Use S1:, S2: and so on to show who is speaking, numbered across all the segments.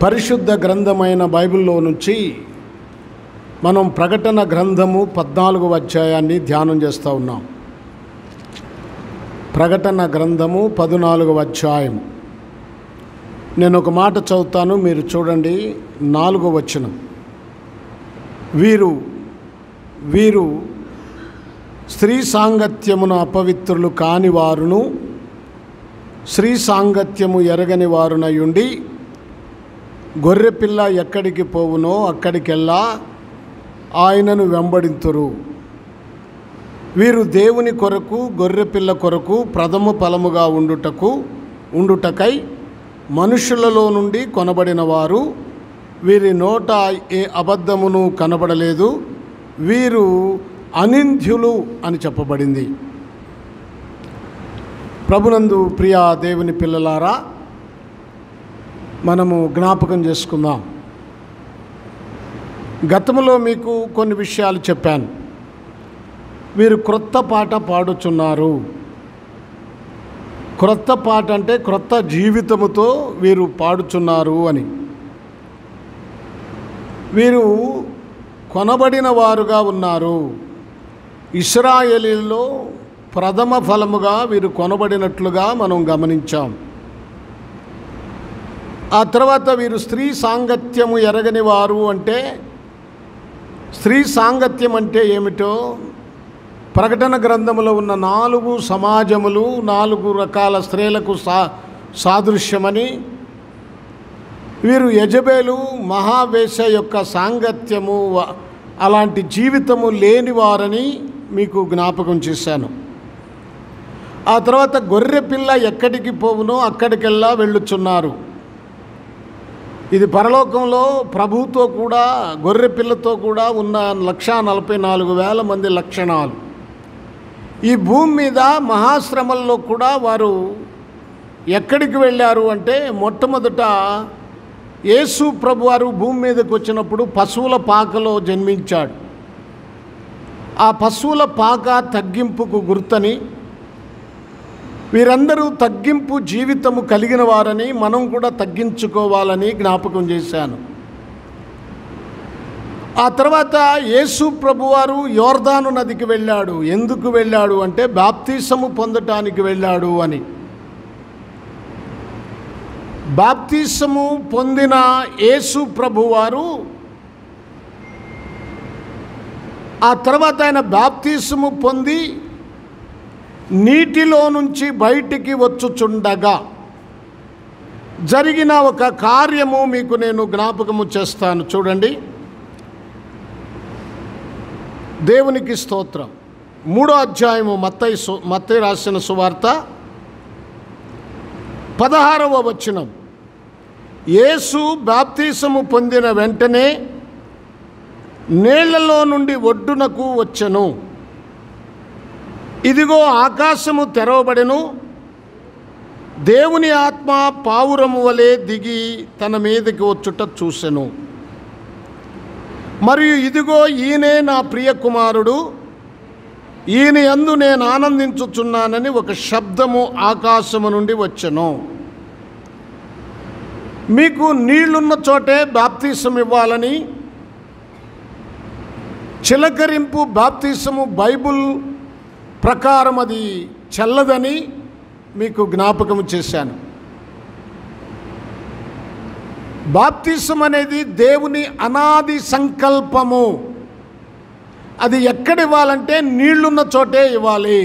S1: పరిశుద్ధ గ్రంథమైన బైబిల్లో నుంచి మనం ప్రకటన గ్రంథము 14వ అధ్యాయాన్ని ధ్యానం చేస్తూ ఉన్నాం. ప్రకటన గ్రంథము 14వ అధ్యాయం. నేను ఒక మాట చదువుతాను, మీరు చూడండి. 4వ వచనం. వీరు స్త్రీ సాంగత్యమును అపవిత్రులు కాని వారును స్త్రీ సాంగత్యము ఎరగని వారునయుండి గొర్రెపిల్ల ఎక్కడికి పోవునో అక్కడికెల్లా ఆయనను వెంబడింతురు. వీరు దేవుని కొరకు గొర్రెపిల్ల కొరకు ప్రథమ ఫలముగా ఉండుటకై మనుషులలో నుండి కొనబడిన వారు. వీరి నోట ఏ అబద్ధమును కనబడలేదు. వీరు అనింద్యులు అని చెప్పబడింది. ప్రభునందు ప్రియా దేవుని పిల్లలారా, మనము జ్ఞాపకం చేసుకుందాం. గతంలో మీకు కొన్ని విషయాలు చెప్పాను. వీరు క్రొత్త పాట పాడుచున్నారు. క్రొత్త పాట అంటే క్రొత్త జీవితముతో వీరు పాడుచున్నారు అని. వీరు కొనబడిన వారుగా ఉన్నారు. ఇశ్రాయేలీల్లో ప్రథమ ఫలముగా వీరు కొనబడినట్లుగా మనం గమనించాం. ఆ తర్వాత వీరు స్త్రీ సాంగత్యము ఎరగని వారు అంటే, స్త్రీ సాంగత్యం అంటే ఏమిటో ప్రకటన గ్రంథంలో ఉన్న 4 సమాజములు 4 రకాల స్త్రీలకు సాదృశ్యమని, వీరు యెజబెలు మహావేశ యొక్క సాంగత్యము అలాంటి జీవితము లేనివారని మీకు జ్ఞాపకం చేశాను. ఆ తర్వాత గొర్రెపిల్ల ఎక్కడికి పోవునో అక్కడికెల్లా వెళ్ళుచున్నారు. ఇది పరలోకంలో ప్రభువుతో కూడా గొర్రెపిల్లతో కూడా ఉన్న 1,44,000 మంది లక్షణాలు. ఈ భూమి మీద మహాశ్రమల్లో కూడా వారు ఎక్కడికి వెళ్ళారు అంటే, మొట్టమొదట యేసు ప్రభువారు భూమి మీదకి వచ్చినప్పుడు పశువుల పాకలో జన్మించాడు. ఆ పశువుల పాక తగ్గింపుకు గుర్తని, వీరందరూ తగ్గింపు జీవితము కలిగిన వారని, మనం కూడా తగ్గించుకోవాలని జ్ఞాపకం చేశాను. ఆ తర్వాత యేసు ప్రభువారు యోర్దాను నదికి వెళ్ళాడు. ఎందుకు వెళ్ళాడు అంటే బాప్తీసము పొందటానికి వెళ్ళాడు అని. బాప్తీసము పొందిన యేసు ప్రభువారు ఆ తర్వాత ఆయన బాప్తీసము పొంది నీటిలో నుంచి బయటికి వచ్చుచుండగా జరిగిన ఒక కార్యము మీకు నేను జ్ఞాపకము చేస్తాను. చూడండి, దేవునికి స్తోత్రం. 3వ అధ్యాయము మత్తయి రాసిన సువార్త 16వ వచనం. యేసు బాప్తీసము పొందిన వెంటనే నీళ్లలో నుండి ఒడ్డునకు వచ్చెను. ఇదిగో ఆకాశము తెరవబడెను. దేవుని ఆత్మ పావురము వలె దిగి తన మీదకి వచ్చుట చూసెను. మరియు ఇదిగో ఈయనే నా ప్రియ కుమారుడు, ఈయన యందు నేను ఆనందించుచున్నానని ఒక శబ్దము ఆకాశము నుండి వచ్చెను. మీకు నీళ్లున్న చోటే బాప్తీసం ఇవ్వాలని, చిలకరింపు బాప్తీసము బైబుల్ ప్రకారం అది చెల్లదని మీకు జ్ఞాపకం చేశాను. బాప్తీసం అనేది దేవుని అనాది సంకల్పము. అది ఎక్కడ ఇవ్వాలంటే నీళ్లున్న చోటే ఇవ్వాలి.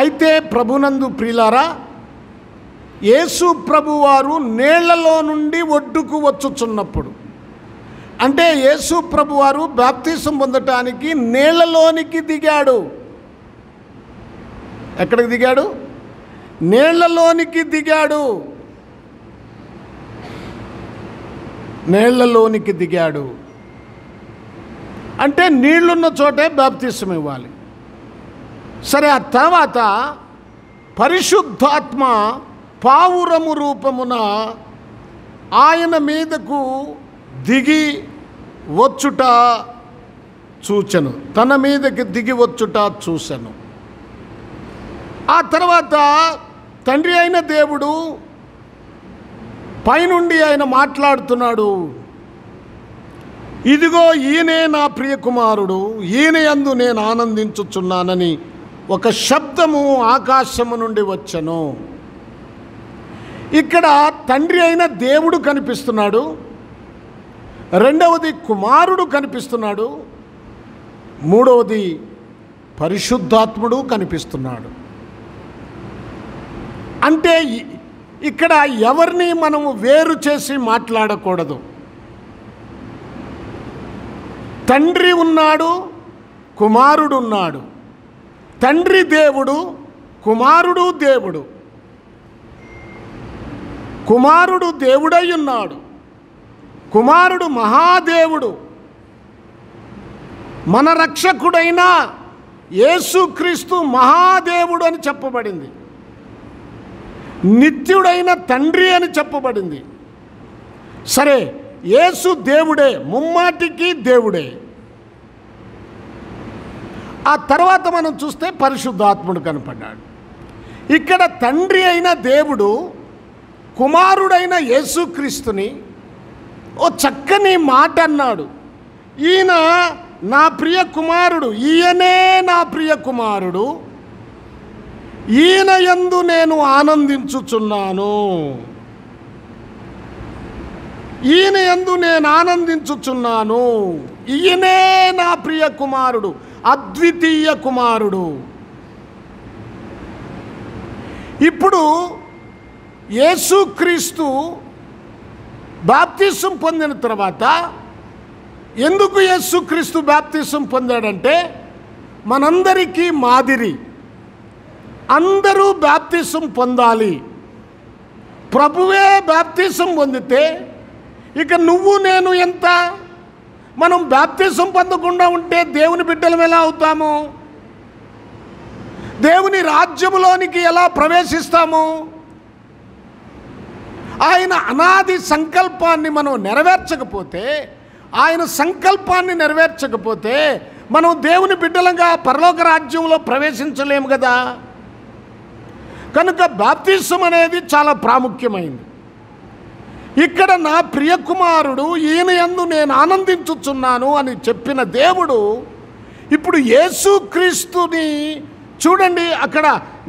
S1: అయితే ప్రభునందు ప్రియులారా, యేసు ప్రభువారు నీళ్లలో నుండి ఒడ్డుకు వచ్చుచున్నప్పుడు, అంటే యేసు ప్రభువారు బాప్తీసం పొందటానికి నీళ్లలోనికి దిగాడు. ఎక్కడికి దిగాడు? నీళ్లలోనికి దిగాడు. నీళ్లలోనికి దిగాడు అంటే నీళ్లున్న చోటే బాప్తీసం ఇవ్వాలి. సరే, ఆ తర్వాత పరిశుద్ధాత్మ పావురము రూపమున ఆయన మీదకు దిగి వచ్చుట చూచెను. తన మీదకి దిగి వచ్చుట చూసెను. ఆ తర్వాత తండ్రి అయిన దేవుడు పైనుండి ఆయన మాట్లాడుతున్నాడు. ఇదిగో ఈయనే నా ప్రియ కుమారుడు, ఈయన యందు నేను ఆనందించుచున్నానని ఒక శబ్దము ఆకాశము నుండి వచ్చెను. ఇక్కడ తండ్రి అయిన దేవుడు కనిపిస్తున్నాడు, రెండవది కుమారుడు కనిపిస్తున్నాడు, మూడవది పరిశుద్ధాత్ముడు కనిపిస్తున్నాడు. అంటే ఇక్కడ ఎవరిని మనము వేరు చేసి మాట్లాడకూడదు. తండ్రి ఉన్నాడు, కుమారుడు ఉన్నాడు. తండ్రి దేవుడు, కుమారుడు దేవుడు. కుమారుడు దేవుడై ఉన్నాడు, కుమారుడు మహాదేవుడు. మన రక్షకుడైన యేసుక్రీస్తు మహాదేవుడు అని చెప్పబడింది, నిత్యుడైన తండ్రి అని చెప్పబడింది. సరే, యేసు దేవుడే, ముమ్మాటికి దేవుడే. ఆ తర్వాత మనం చూస్తే పరిశుద్ధాత్ముడు కనపడ్డాడు. ఇక్కడ తండ్రి అయిన దేవుడు కుమారుడైన యేసుక్రీస్తుని ఓ చక్కని మాట అన్నాడు. ఈయన నా ప్రియ కుమారుడు, ఈయనే నా ప్రియ కుమారుడు, ఈయన యందు నేను ఆనందించుచున్నాను, ఈయన యందు నేను ఆనందించుచున్నాను. ఈయనే నా ప్రియ కుమారుడు, అద్వితీయ కుమారుడు. ఇప్పుడు యేసుక్రీస్తు బాప్తిసం పొందిన తర్వాత, ఎందుకు యేసుక్రీస్తు బాప్తిసం పొందాడంటే మనందరికీ మాదిరి, అందరూ బాప్తిసం పొందాలి. ప్రభువే బాప్తిసం పొందితే ఇక నువ్వు నేను ఎంత? మనం బాప్తిసం పొందకుండా ఉంటే దేవుని బిడ్డలం ఎలా అవుతాము? దేవుని రాజ్యములోనికి ఎలా ప్రవేశిస్తాము? ఆయన అనాది సంకల్పాన్ని మనం నెరవేర్చకపోతే, ఆయన సంకల్పాన్ని నెరవేర్చకపోతే మనం దేవుని బిడ్డలంగా పరలోక రాజ్యంలో ప్రవేశించలేము కదా. కనుక బాప్తిసం అనేది చాలా ప్రాముఖ్యమైంది. ఇక్కడ నా ప్రియ కుమారుడు, ఈయన యందు నేను ఆనందించుచున్నాను అని చెప్పిన దేవుడు ఇప్పుడు యేసుక్రీస్తుని చూడండి. అక్కడ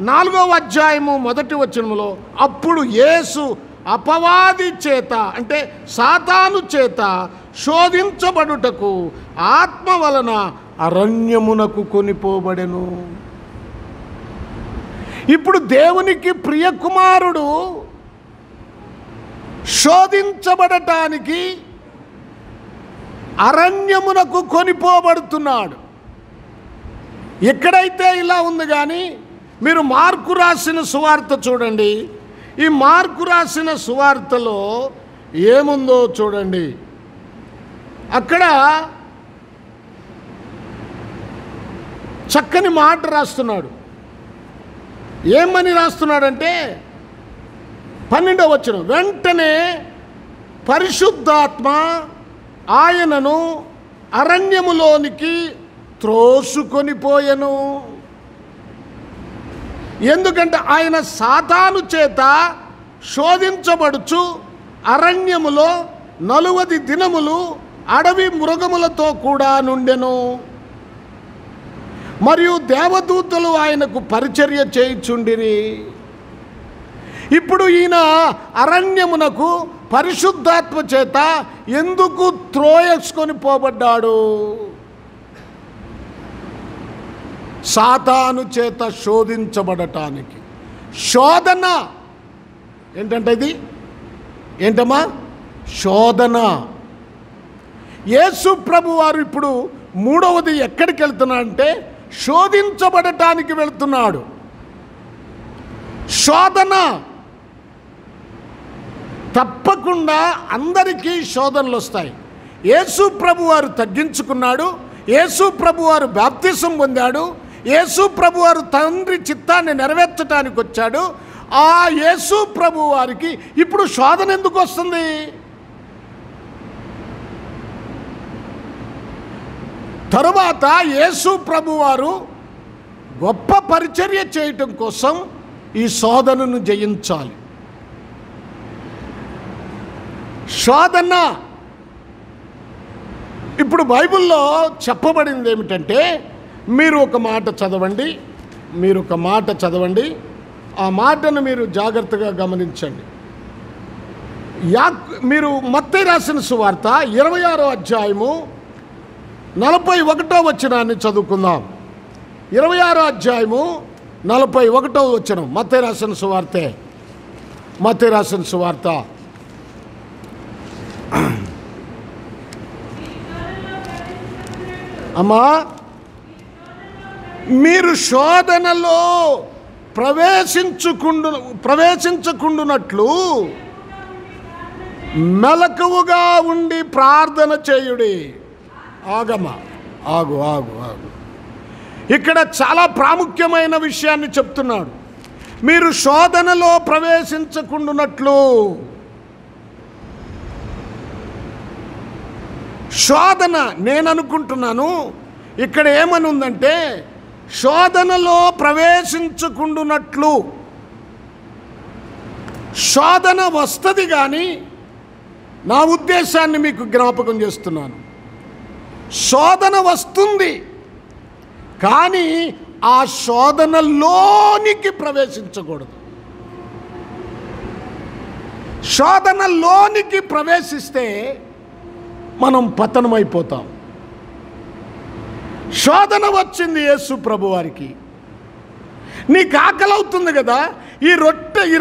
S1: 4వ అధ్యాయము 1వ వచనములో, అప్పుడు యేసు అపవాది చేత, అంటే సాతాను చేత శోధించబడుటకు ఆత్మ వలన అరణ్యమునకు కొనిపోబడెను. ఇప్పుడు దేవునికి ప్రియ కుమారుడు శోధించబడటానికి అరణ్యమునకు కొనిపోబడుతున్నాడు. ఎక్కడైతే ఇలా ఉంది. కానీ మీరు మార్కు రాసిన సువార్త చూడండి. ఈ మార్కు రాసిన సువార్తలో ఏముందో చూడండి. అక్కడ చక్కని మాట రాస్తున్నాడు. ఏమని రాస్తున్నాడంటే 12వ వచనం, వెంటనే పరిశుద్ధాత్మ ఆయనను అరణ్యములోనికి త్రోసుకొని పోయెను. ఎందుకంటే ఆయన సాతాను చేత శోధించబడుచు అరణ్యములో 40 దినములు అడవి మృగములతో కూడా నుండెను. మరియు దేవదూతలు ఆయనకు పరిచర్య చేయుచుండిరి. ఇప్పుడు ఈయన అరణ్యమునకు పరిశుద్ధాత్మ చేత ఎందుకు త్రోయేసుకొని పోబడ్డాడు? సాతాను చేత శోధించబడటానికి. శోధన ఏంటంటే ఇది ఏంటమ్మా? శోధన. యేసు ప్రభు వారు ఇప్పుడు 3వది ఎక్కడికి వెళ్తున్నాడంటే శోధించబడటానికి వెళ్తున్నాడు. శోధన తప్పకుండా అందరికీ శోధనలు వస్తాయి. యేసు ప్రభు వారు తగ్గించుకున్నాడు, యేసు ప్రభు వారు బాప్తిసం పొందాడు, యేసు ప్రభు వారు తండ్రి చిత్తాన్ని నెరవేర్చడానికి వచ్చాడు. ఆ యేసు ప్రభు వారికి ఇప్పుడు శోధన ఎందుకు వస్తుంది? తరువాత యేసు ప్రభు వారు గొప్ప పరిచర్య చేయటం కోసం ఈ శోధనను జయించాలి. శోధన. ఇప్పుడు బైబిల్లో చెప్పబడింది ఏమిటంటే, మీరు ఒక మాట చదవండి, ఆ మాటను మీరు జాగ్రత్తగా గమనించండి. మీరు మత్తయి రాసిన సువార్త 26వ అధ్యాయము 41వ వచనాన్ని చదువుకుందాం. 26వ అధ్యాయము 41వ వచనం. మత్తయి రాసిన సువార్త అమ్మా, మీరు శోధనలో ప్రవేశించకుండునట్లు మెలకువగా ఉండి ప్రార్థన చేయుడి. ఆగు. ఇక్కడ చాలా ప్రాముఖ్యమైన విషయాన్ని చెప్తున్నాడు. మీరు శోధనలో ప్రవేశించకుండునట్లు. శోధన, నేను అనుకుంటున్నాను ఇక్కడ ఏమని ఉందంటే, శోధనలో ప్రవేశించకుండునట్లు. శోధన వస్తుంది, కానీ నా ఉద్దేశాన్ని మీకు జ్ఞాపకం చేస్తున్నాను. శోధన వస్తుంది, కానీ ఆ శోధనలోనికి ప్రవేశించకూడదు. శోధనలోనికి ప్రవేశిస్తే మనం పతనమైపోతాం. శోధన వచ్చింది యేసు ప్రభు వారికి. నీకు ఆకలి అవుతుంది కదా, ఈ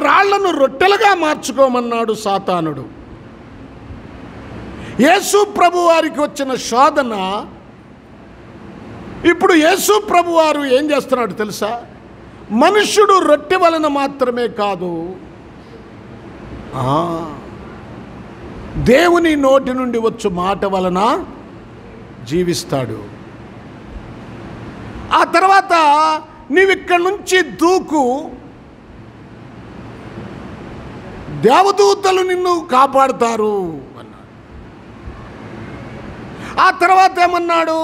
S1: రాళ్లను రొట్టెలుగా మార్చుకోమన్నాడు సాతానుడు. యేసు ప్రభు వారికి వచ్చిన శోధన. ఇప్పుడు యేసు ప్రభు వారు ఏం చేస్తున్నాడు తెలుసా? మనుష్యుడు రొట్టె వలన మాత్రమే కాదు, దేవుని నోటి నుండి వచ్చు మాట వలన జీవిస్తాడు. ఆ తర్వాత నీవిక్కడి నుంచి దూకు, దేవదూతలు నిన్ను కాపాడుతారు అన్నాడు. ఆ తర్వాత ఏమన్నాడు?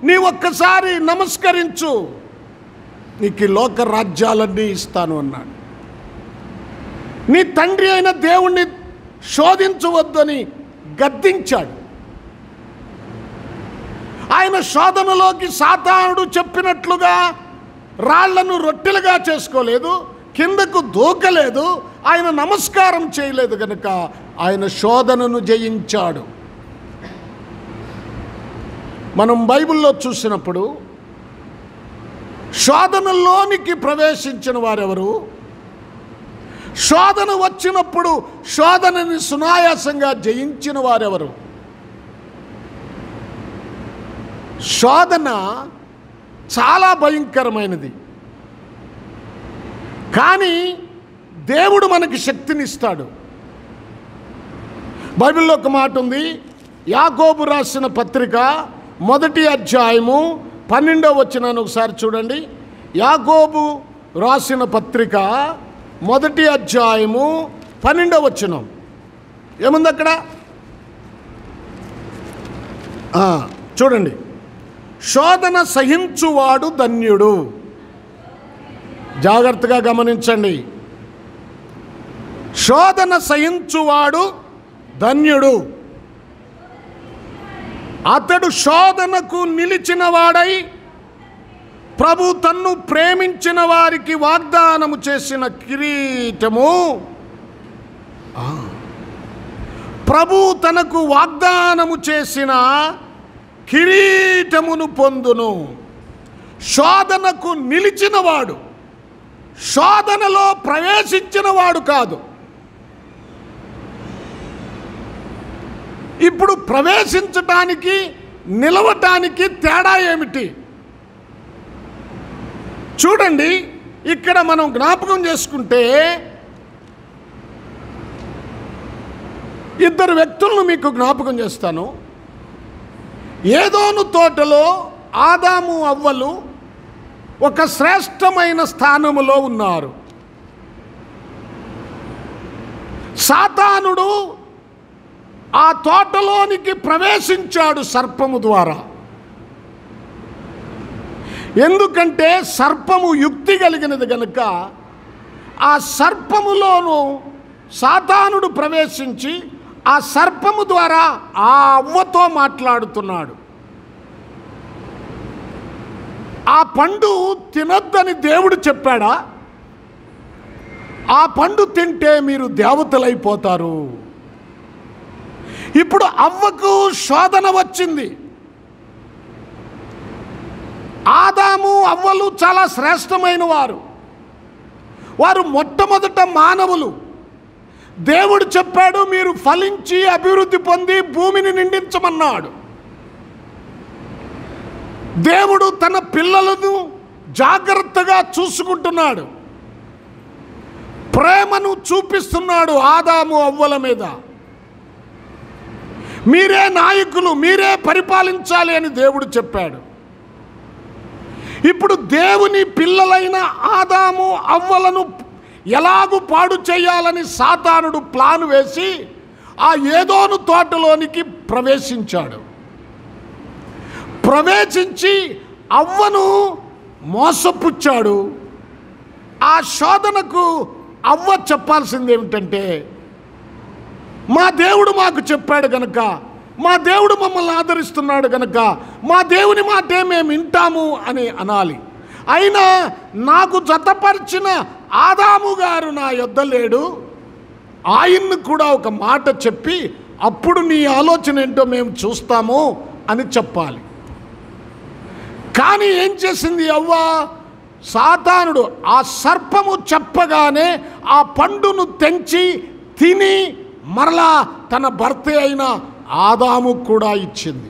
S1: నీ ఒక్కసారి నమస్కరించు, నీకు ఈ లోక రాజ్యాలన్నీ ఇస్తాను అన్నాడు. నీ తండ్రి అయిన దేవుణ్ణి శోధించవద్దని గద్దించాడు. ఆయన శోధనలోకి సాతానుడు చెప్పినట్లుగా రాళ్లను రొట్టెలుగా చేసుకోలేదు, కిందకు దూకలేదు, ఆయన నమస్కారం చేయలేదు. కనుక ఆయన శోధనను జయించాడు. మనం బైబిల్లో చూసినప్పుడు శోధనలోనికి ప్రవేశించిన వారెవరు? శోధన వచ్చినప్పుడు శోధనని సునాయాసంగా జయించిన వారెవరు? శోధన చాలా భయంకరమైనది, కానీ దేవుడు మనకి శక్తినిస్తాడు. బైబిల్లో ఒక మాట ఉంది. యాకోబు రాసిన పత్రిక 1వ అధ్యాయము 12వ వచనాన్ని ఒకసారి చూడండి. యాకోబు రాసిన పత్రిక 1వ అధ్యాయము 12వ వచనం ఏముంది అక్కడ? చూడండి. శోధన సహించువాడు ధన్యుడు. జాగ్రత్తగా గమనించండి. శోధన సహించువాడు ధన్యుడు. అతడు శోధనకు నిలిచిన వాడై ప్రభు తన్ను ప్రేమించిన వారికి వాగ్దానము చేసిన కిరీటము, ప్రభు తనకు వాగ్దానము చేసిన కిరీటమును పొందును. శోధనకు నిలిచినవాడు, శోధనలో ప్రవేశించినవాడు కాదు. ఇప్పుడు ప్రవేశించటానికి నిలవటానికి తేడా ఏమిటి? చూడండి, ఇక్కడ మనం జ్ఞాపకం చేసుకుంటే ఇద్దరు వ్యక్తులను మీకు జ్ఞాపకం చేస్తాను. ఏదోను తోటలో ఆదాము అవ్వలు ఒక శ్రేష్టమైన స్థానములో ఉన్నారు. సాతానుడు ఆ తోటలోనికి ప్రవేశించాడు సర్పము ద్వారా. ఎందుకంటే సర్పము యుక్తి కలిగినది గనుక ఆ సర్పములోను సాతానుడు ప్రవేశించి ఆ సర్పము ద్వారా ఆ అవ్వతో మాట్లాడుతున్నాడు. ఆ పండు తినొద్దని దేవుడు చెప్పాడా? ఆ పండు తింటే మీరు దేవతలైపోతారు. ఇప్పుడు అవ్వకు శోధన వచ్చింది. ఆదాము అవ్వలు చాలా శ్రేష్టమైన వారు మొట్టమొదట మానవులు. దేవుడు చెప్పాడు, మీరు ఫలించి అభివృద్ధి పొంది భూమిని నిండించమన్నాడు. దేవుడు తన పిల్లలను జాగ్రత్తగా చూసుకుంటున్నాడు. ప్రేమను చూపిస్తున్నాడు ఆదాము అవ్వల మీద. మీరే నాయకులు, మీరే పరిపాలించాలి అని దేవుడు చెప్పాడు. ఇప్పుడు దేవుని పిల్లలైన ఆదాము అవ్వలను ఎలాగూ పాడు చేయాలని సాతానుడు ప్లాన్ వేసి ఆ ఏదోను తోటలోనికి ప్రవేశించాడు. ప్రవేశించి అవ్వను మోసపుచ్చాడు. ఆ శోధనకు అవ్వ చెప్పాల్సింది ఏమిటంటే, మా దేవుడు మాకు చెప్పాడు కనుక, మా దేవుడు మమ్మల్ని ఆదరిస్తున్నాడు కనుక మా దేవుని మాటే మేము వింటాము అని అనాలి. అయినా నాకు జతపరిచిన ఆదాము గారు నా యొద్ద లేడు, ఆయన్ను కూడా ఒక మాట చెప్పి అప్పుడు నీ ఆలోచన ఏంటో మేము చూస్తాము అని చెప్పాలి. కానీ ఏం చేసింది అవ్వ? సాతానుడు ఆ సర్పము చెప్పగానే ఆ పండును తెంచి తిని మరలా తన భర్త అయిన ఆదాము కూడా ఇచ్చింది.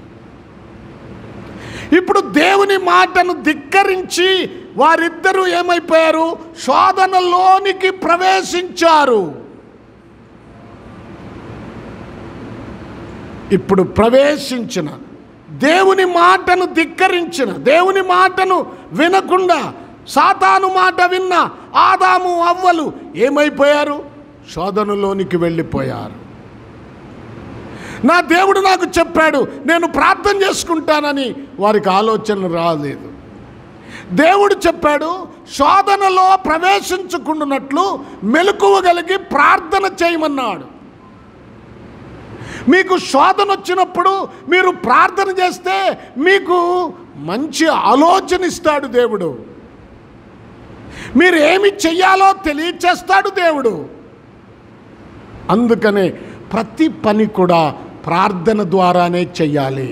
S1: ఇప్పుడు దేవుని మాటను ధిక్కరించి వారిద్దరూ ఏమైపోయారు? శోధనలోనికి ప్రవేశించారు. ఇప్పుడు ప్రవేశించిన దేవుని మాటను ధిక్కరించిన, దేవుని మాటను వినకుండా సాతాను మాట విన్న ఆదాము అవ్వలు ఏమైపోయారు? శోధనలోనికి వెళ్ళిపోయారు. నా దేవుడు నాకు చెప్పాడు, నేను ప్రార్థన చేసుకుంటానని వారికి ఆలోచన రాలేదు. దేవుడు చెప్పాడు, శోధనలో ప్రవేశించుకున్నట్లు మెలకువగలిగి ప్రార్థన చేయమన్నాడు. మీకు శోధన వచ్చినప్పుడు మీరు ప్రార్థన చేస్తే మీకు మంచి ఆలోచన ఇస్తాడు దేవుడు. మీరు ఏమి చెయ్యాలో తెలియచేస్తాడు దేవుడు. అందుకనే ప్రతి పని కూడా ప్రార్థన ద్వారానే చెయ్యాలి.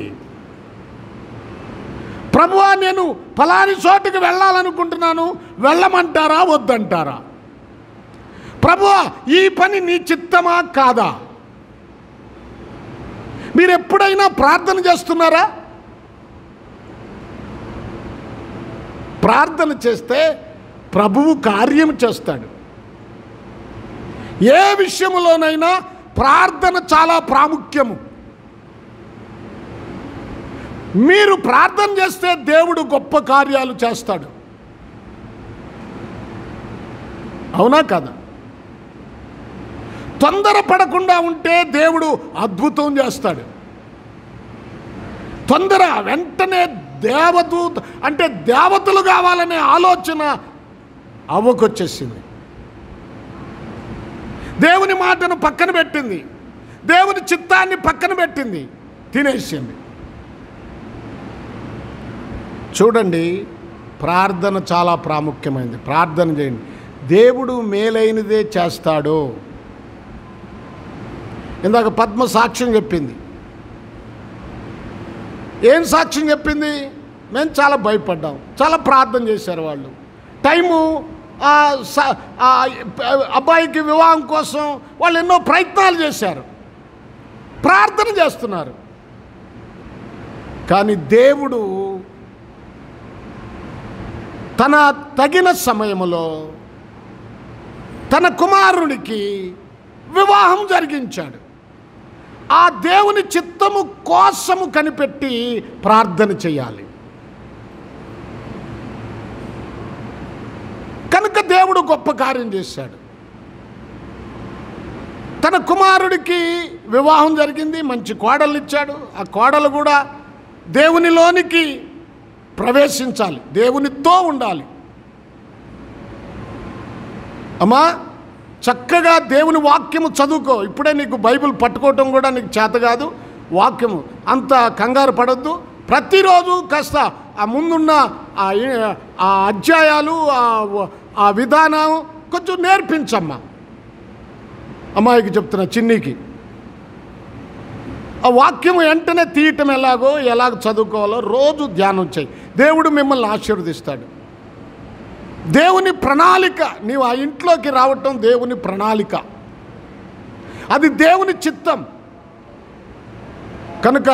S1: ప్రభువా, నేను ఫలాని చోటుకి వెళ్ళాలనుకుంటున్నాను, వెళ్ళమంటారా వద్దంటారా? ప్రభువా, ఈ పని నీ చిత్తమా కాదా? మీరు ఎప్పుడైనా ప్రార్థన చేస్తున్నారా? ప్రార్థన చేస్తే ప్రభువు కార్యం చేస్తాడు. ఏ విషయంలోనైనా ప్రార్థన చాలా ప్రాముఖ్యము. మీరు ప్రార్థన చేస్తే దేవుడు గొప్ప కార్యాలు చేస్తాడు. అవునా కదా? తొందరపడకుండా ఉంటే దేవుడు అద్భుతం చేస్తాడు. వెంటనే దేవదూత అంటే దేవతలు కావాలనే ఆలోచన అవ్వకొచ్చేసింది. దేవుని మాటను పక్కన పెట్టింది, దేవుని చిత్తాన్ని పక్కన పెట్టింది, తినేసింది. చూడండి, ప్రార్థన చాలా ప్రాముఖ్యమైనది. ప్రార్థన చేయండి. దేవుడు మేలైనదే చేస్తాడు. ఇందాక పద్మ సాక్ష్యం చెప్పింది. ఏం సాక్ష్యం చెప్పింది? మేము చాలా భయపడ్డాం, చాలా ప్రార్థన చేశారు వాళ్ళు. టైము అబ్బాయికి వివాహం కోసం వాళ్ళు ఎన్నో ప్రయత్నాలు చేశారు, ప్రార్థన చేస్తున్నారు. కానీ దేవుడు తన తగిన సమయంలో తన కుమారునికి వివాహం జరిగించాడు. ఆ దేవుని చిత్తము కోసము కనిపెట్టి ప్రార్థన చేయాలి. కనుక దేవుడు గొప్ప కార్యం చేశాడు. తన కుమారుడికి వివాహం జరిగింది, మంచి కోడలు ఇచ్చాడు. ఆ కోడలు కూడా దేవునిలోనికి ప్రవేశించాలి, దేవునితో ఉండాలి. అమ్మా, చక్కగా దేవుని వాక్యము చదువుకో. ఇప్పుడే నీకు బైబిల్ పట్టుకోవటం కూడా నీకు చేత కాదు. వాక్యము అంత కంగారు పడద్దు. ప్రతిరోజు కాస్త ఆ ముందున్న ఆ అధ్యాయాలు ఆ విధానం కొంచెం నేర్పించమ్మా. అమ్మాయికి చెప్తున్నా, చిన్నికి ఆ వాక్యం వెంటనే తీయటం ఎలాగ చదువుకోవాలో రోజు ధ్యానం చేయి. దేవుడు మిమ్మల్ని ఆశీర్వదిస్తాడు. దేవుని ప్రణాళిక, నీవు ఆ ఇంట్లోకి రావటం దేవుని ప్రణాళిక, అది దేవుని చిత్తం. కనుక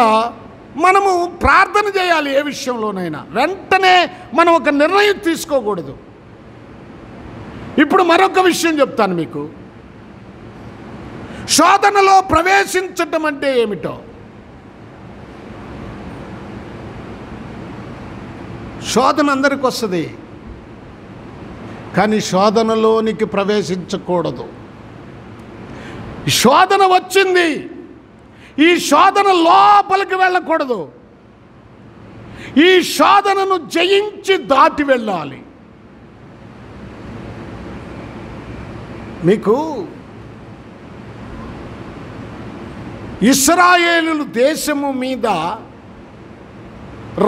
S1: మనము ప్రార్థన చేయాలి. ఏ విషయంలోనైనా వెంటనే మనం ఒక నిర్ణయం తీసుకోకూడదు. ఇప్పుడు మరొక విషయం చెప్తాను మీకు. శోధనలో ప్రవేశించటం అంటే ఏమిటో. శోధన అందరికి వస్తుంది, కానీ శోధనలోనికి ప్రవేశించకూడదు. శోధన వచ్చింది, ఈ శోధన లోపలికి వెళ్ళకూడదు. ఈ శోధనను జయించి దాటి వెళ్ళాలి. మీకు ఇశ్రాయేలు దేశము మీద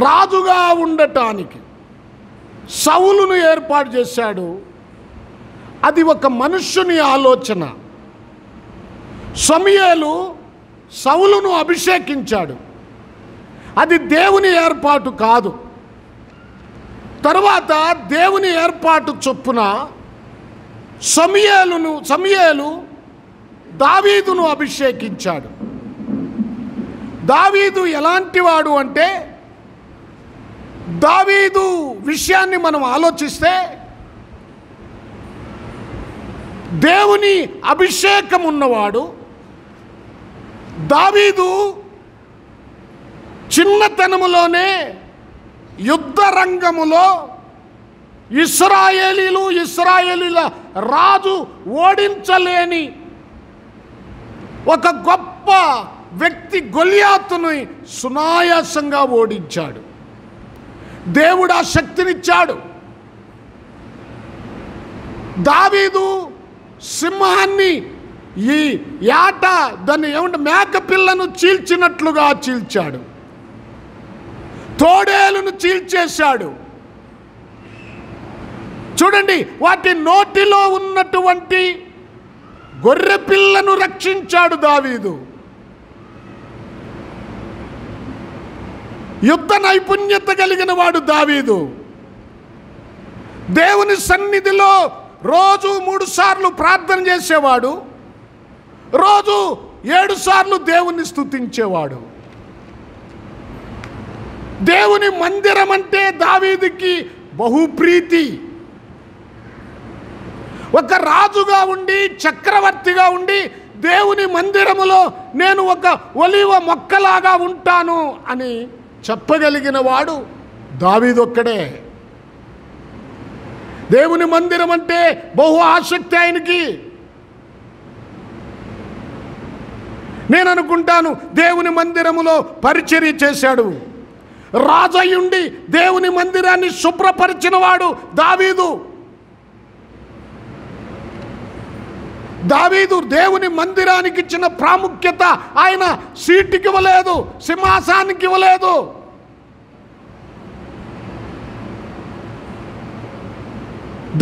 S1: రాజుగా ఉండటానికి సౌలును ఏర్పాటు చేశాడు. అది ఒక మనుష్యుని ఆలోచన. సమూయేలు సౌలును అభిషేకించాడు. అది దేవుని ఏర్పాటు కాదు. తరువాత దేవుని ఏర్పాటు చొప్పున సమూయేలు దావీదును అభిషేకించాడు. దావీదు ఎలాంటి వాడు అంటే, దావీదు విషయాన్ని మనం ఆలోచిస్తే, దేవుని అభిషేకం ఉన్నవాడు. దావీదు చిన్నతనములోనే యుద్ధ రంగములో ఇశ్రాయేలీల రాజు ఓడించలేని ఒక గొప్ప వ్యక్తి గొలియాతుని సునాయాసంగా ఓడించాడు. దేవుడు ఆ శక్తినిచ్చాడు. దావీదు సింహాన్ని, ఈ యాట దాన్ని మేక పిల్లను చీల్చినట్లుగా చీల్చాడు. తోడేలును చీల్చేశాడు. చూడండి, వాటి నోటిలో ఉన్నటువంటి గొర్రె పిల్లను రక్షించాడు దావీదు. యుద్ధ నైపుణ్యత కలిగిన వాడు దావీదు. దేవుని సన్నిధిలో రోజు 3 సార్లు ప్రార్థన చేసేవాడు. రోజు 7 సార్లు దేవుని స్తుతించేవాడు. దేవుని మందిరం అంటే దావీదుకి బహుప్రీతి. ఒక రాజుగా ఉండి, చక్రవర్తిగా ఉండి, దేవుని మందిరములో నేను ఒక ఒలివ మొక్కలాగా ఉంటాను అని చెప్పగలిగిన వాడు దావీదు ఒక్కడే. దేవుని మందిరం అంటే బహు ఆసక్తి ఆయనకి. నేను అనుకుంటాను, దేవుని మందిరములో పరిచర్య చేశాడు. రాజయ్యుండి దేవుని మందిరాన్ని శుభ్రపరిచిన వాడు దావీదు. దావీదు దేవుని మందిరానికి ఇచ్చిన ప్రాముఖ్యత ఆయన సీటుకి ఇవ్వలేదు, సింహాసానికి ఇవ్వలేదు.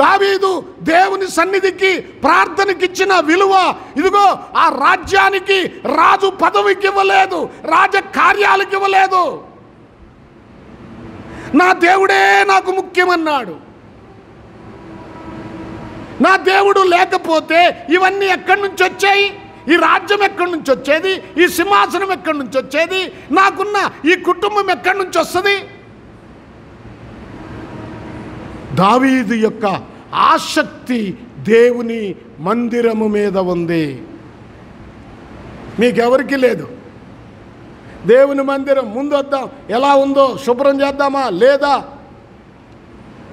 S1: దావీదు దేవుని సన్నిధికి, ప్రార్థనకి ఇచ్చిన విలువ ఇదిగో ఆ రాజ్యానికి, రాజు పదవికి ఇవ్వలేదు, రాజ కార్యాలకు ఇవ్వలేదు. నా దేవుడే నాకు ముఖ్యమన్నాడు. నా దేవుడు లేకపోతే ఇవన్నీ ఎక్కడి నుంచి వచ్చాయి? ఈ రాజ్యం ఎక్కడి నుంచి వచ్చేది? ఈ సింహాసనం ఎక్కడి నుంచి వచ్చేది? నాకున్న ఈ కుటుంబం ఎక్కడి నుంచి వస్తుంది? దావీదు యొక్క ఆసక్తి దేవుని మందిరము మీద ఉంది. మీకెవరికి లేదు. దేవుని మందిరం ముందు వద్దాం, ఎలా ఉందో శుభ్రం చేద్దామా లేదా?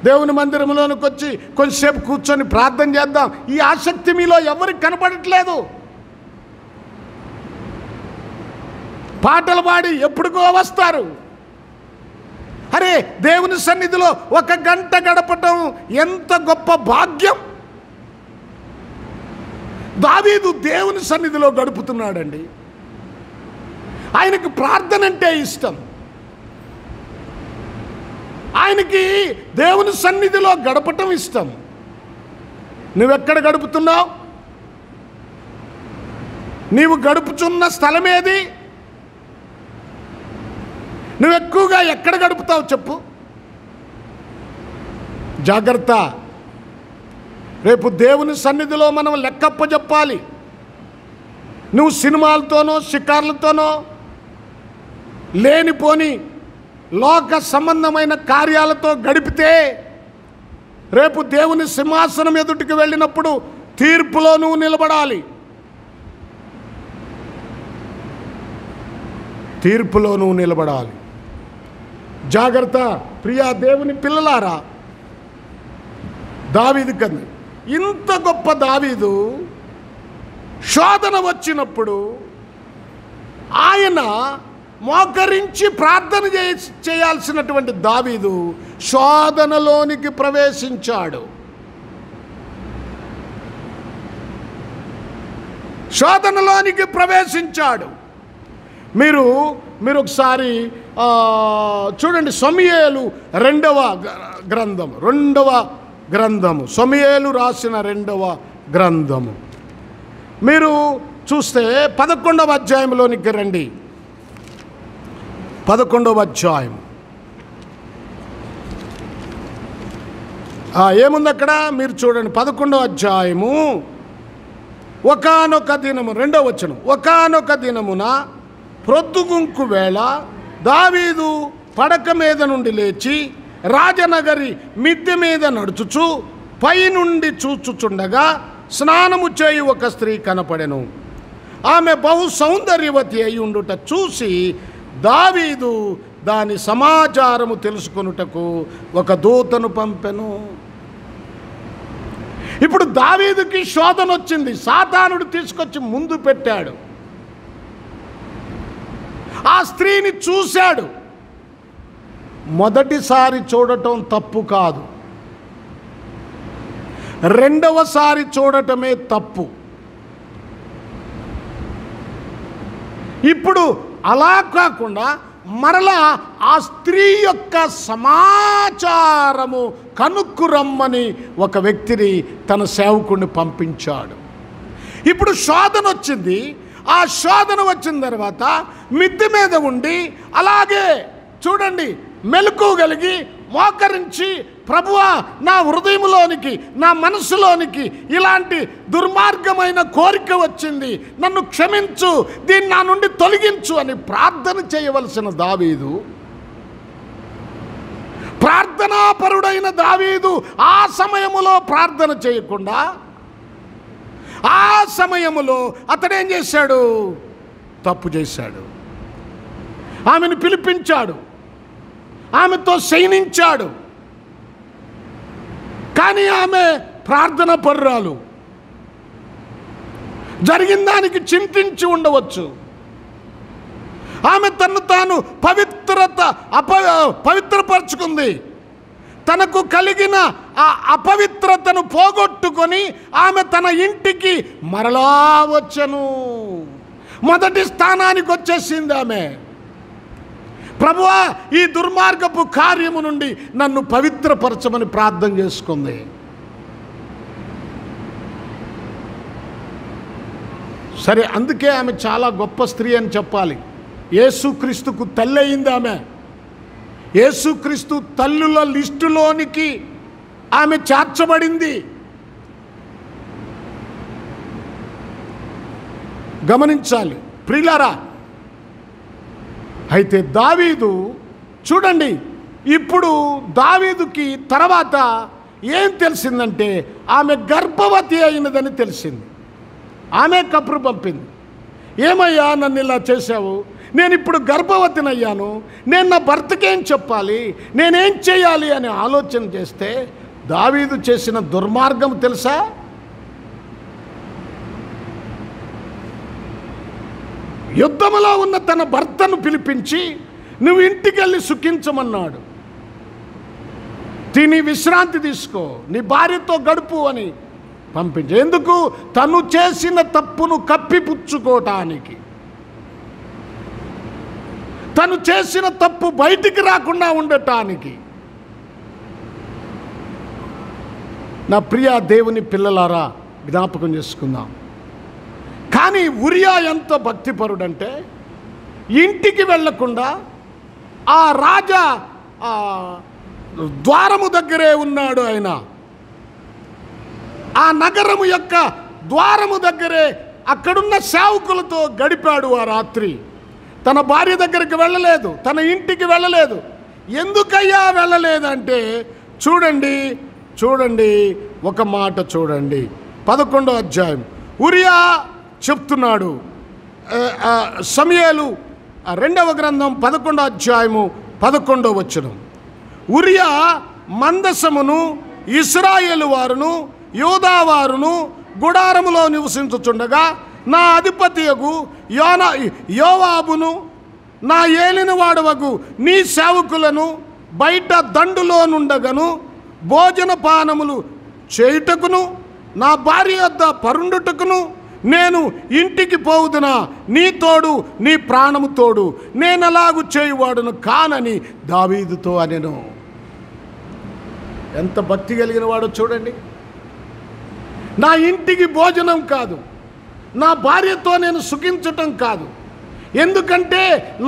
S1: దేవుని మందిరంలోనికి వచ్చి కొంచెంసేపు కూర్చొని ప్రార్థన చేద్దాం, ఈ ఆసక్తి మీలో ఎవరికి కనపడట్లేదు. పాటలు పాడి ఎప్పుడుకో వస్తారు. అరే, దేవుని సన్నిధిలో 1 గంట గడపటం ఎంత గొప్ప భాగ్యం. దావీదు దేవుని సన్నిధిలో గడుపుతున్నాడండి. ఆయనకు ప్రార్థన అంటే ఇష్టం. ఆయనకి దేవుని సన్నిధిలో గడపటం ఇష్టం. నువ్వెక్కడ గడుపుతున్నావు? నీవు గడుపుచున్న స్థలం ఏది? నువ్వు ఎక్కువగా ఎక్కడ గడుపుతావు చెప్పు. జాగ్రత్త. రేపు దేవుని సన్నిధిలో మనం లెక్కప్ప చెప్పాలి. నువ్వు సినిమాలతోనో షికార్లతోనో లేనిపోని లోక సంబంధమైన కార్యాలతో గడిపితే రేపు దేవుని సింహాసనం ఎదుటికి వెళ్ళినప్పుడు తీర్పులో నువ్వు నిలబడాలి. తీర్పులో నువ్వు నిలబడాలి. జాగ్రత్త ప్రియా దేవుని పిల్లలారా. దావీదు కన్నా ఇంత గొప్ప దావీదు శోధన వచ్చినప్పుడు ఆయన మోకరించి ప్రార్థన చేయాల్సినటువంటి దావీదు శోధనలోనికి ప్రవేశించాడు. శోధనలోనికి ప్రవేశించాడు. మీరు ఒకసారి చూడండి. సమూయేలు రెండవ గ్రంథము సమూయేలు రాసిన రెండవ గ్రంథము మీరు చూస్తే 11వ అధ్యాయంలోనికి రండి. 11వ అధ్యాయం ఏముంది అక్కడ మీరు చూడండి. 11వ అధ్యాయము ఒకానొక దినము 2వ వచనం. ఒకానొక దినమున ప్రొద్దుగుంకు వేళ దావీదు పడక మీద నుండి లేచి రాజనగరి మిద్దె మీద నడుచుచు పైనుండి చూచుచుండగా స్నానము చేయు ఒక స్త్రీ కనపడెను. ఆమె బహు సౌందర్యవతి అయి ఉండుట చూసి దావీదు దాని సమాచారము తెలుసుకొనుటకు ఒక దూతను పంపెను. ఇప్పుడు దావీదుకి శోధన వచ్చింది. సాతానుడు తీసుకొచ్చి ముందు పెట్టాడు. ఆ స్త్రీని చూశాడు. మొదటిసారి చూడటం తప్పు కాదు, రెండవసారి చూడటమే తప్పు. ఇప్పుడు అలా కాకుండా మరలా ఆ స్త్రీ యొక్క సమాచారము కనుక్కురమ్మని ఒక వ్యక్తిని తన సేవకుడిని పంపించాడు. ఇప్పుడు శోధన వచ్చింది. ఆ శోధన వచ్చిన తర్వాత మిద్దె మీద ఉండి అలాగే చూడండి మెలకువగలిగి మోకరించి, ప్రభువా నా హృదయంలోనికి నా మనసులోనికి ఇలాంటి దుర్మార్గమైన కోరిక వచ్చింది, నన్ను క్షమించు, దీన్ని నా నుండి తొలగించు అని ప్రార్థన చేయవలసిన దావీదు, ప్రార్థనాపరుడైన దావీదు ఆ సమయములో ప్రార్థన చేయకుండా ఆ సమయములో అతడేం చేశాడు? తప్పు చేశాడు. ఆమెను పిలిపించాడు, ఆమెతో శయనించాడు. కానీ ఆమె ప్రార్థన పరురాలు. జరిగిన దానికి చింతించి ఉండవచ్చు. ఆమె తను తాను పవిత్రపరుచుకుంది. తనకు కలిగిన ఆ అపవిత్రతను పోగొట్టుకొని ఆమె తన ఇంటికి మరలా వచ్చెను. మొదటి స్థానానికి వచ్చేసింది ఆమె. ప్రభువా ఈ దుర్మార్గపు కార్యము నుండి నన్ను పవిత్రపరచమని ప్రార్థన చేసుకుంది. సరే, అందుకే ఆమె చాలా గొప్ప స్త్రీ అని చెప్పాలి. యేసుక్రీస్తుకు తల్లి అయింది ఆమె. యేసుక్రీస్తు తల్లుల లిస్టులోనికి ఆమె చేర్చబడింది. గమనించాలి ప్రియులారా. అయితే దావీదు చూడండి, ఇప్పుడు దావీదుకి తర్వాత ఏం తెలిసిందంటే ఆమె గర్భవతి అయినదని తెలిసింది. ఆమె కబురు పంపింది. ఏమయ్యా నన్ను ఇలా చేశావు, నేను ఇప్పుడు గర్భవతిని అయ్యాను, నేను నా భర్తకేం చెప్పాలి, నేనేం చేయాలి అని ఆలోచన చేస్తే దావీదు చేసిన దుర్మార్గం తెలుసా? యుద్ధములో ఉన్న తన భర్తను పిలిపించి నువ్వు ఇంటికి వెళ్ళి సుఖించమన్నాడు. తిని విశ్రాంతి తీసుకో, నీ భార్యతో గడుపు అని పంపించాడు. ఎందుకు? తను చేసిన తప్పును కప్పిపుచ్చుకోవటానికి, తను చేసిన తప్పు బయటికి రాకుండా ఉండటానికి. నా ప్రియ దేవుని పిల్లలారా, జ్ఞాపకం చేసుకుందాం. కానీ ఉరియా ఎంత భక్తిపరుడంటే, ఇంటికి వెళ్ళకుండా ఆ రాజా ద్వారము దగ్గరే ఉన్నాడు. ఆయన ఆ నగరము యొక్క ద్వారము దగ్గరే అక్కడున్న సేవకులతో గడిపాడు ఆ రాత్రి. తన భార్య దగ్గరికి వెళ్ళలేదు, తన ఇంటికి వెళ్ళలేదు. ఎందుకయ్యా వెళ్ళలేదంటే, చూడండి ఒక మాట చూడండి. 11వ అధ్యాయం ఉరియా చెప్తున్నాడు. సమూయేలు 2వ గ్రంథం 11వ అధ్యాయము 11వ వచనం. ఉరియా మందసమును ఇశ్రాయేలు వారును యూదా వారును గుడారములో నివసించుచుండగా నా అధిపతియగు యోవాబును నా ఏలినవాడవగు నీ సేవకులను బయట దండులో నుండగను భోజన పానములు చేయుటకును నా భార్య వద్ద పరుండుటకును నేను ఇంటికి పోవుదునా, నీ తోడు నీ ప్రాణము తోడు, నేనలాగు చేయువాడును కానని దావీదుతో అనెను. ఎంత భక్తి కలిగిన వాడో చూడండి. నా ఇంటికి భోజనం కాదు, నా భార్యతో నేను సుఖించటం కాదు. ఎందుకంటే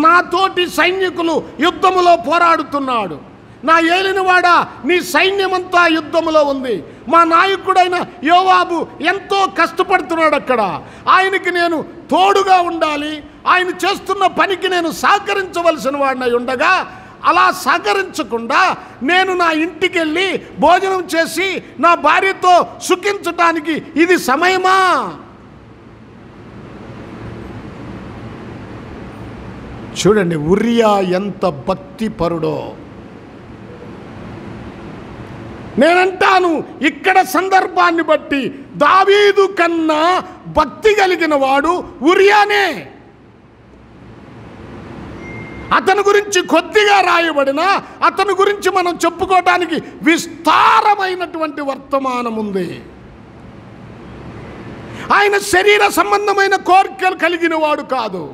S1: నాతోటి సైనికులు యుద్ధములో పోరాడుతున్నాడు. నా ఏలినవాడా, నీ సైన్యమంతా యుద్ధములో ఉంది. మా నాయకుడైన యోవాబు ఎంతో కష్టపడుతున్నాడు అక్కడ. ఆయనకి నేను తోడుగా ఉండాలి, ఆయన చేస్తున్న పనికి నేను సహకరించవలసిన వాడినై ఉండగా అలా సహకరించకుండా నేను నా ఇంటికి వెళ్ళి భోజనం చేసి నా భార్యతో సుఖించటానికి ఇది సమయమా? చూడండి ఉరియా ఎంత భక్తిపరుడో. నేనంటాను, ఇక్కడ సందర్భాన్ని బట్టి దావీదు కన్నా భక్తి కలిగిన వాడు ఉరియానే. అతని గురించి కొద్దిగా రాయబడిన అతని గురించి మనం చెప్పుకోవటానికి విస్తారమైనటువంటి వర్తమానం ఉంది. ఆయన శరీర సంబంధమైన కోరికలు కలిగిన వాడు కాదు.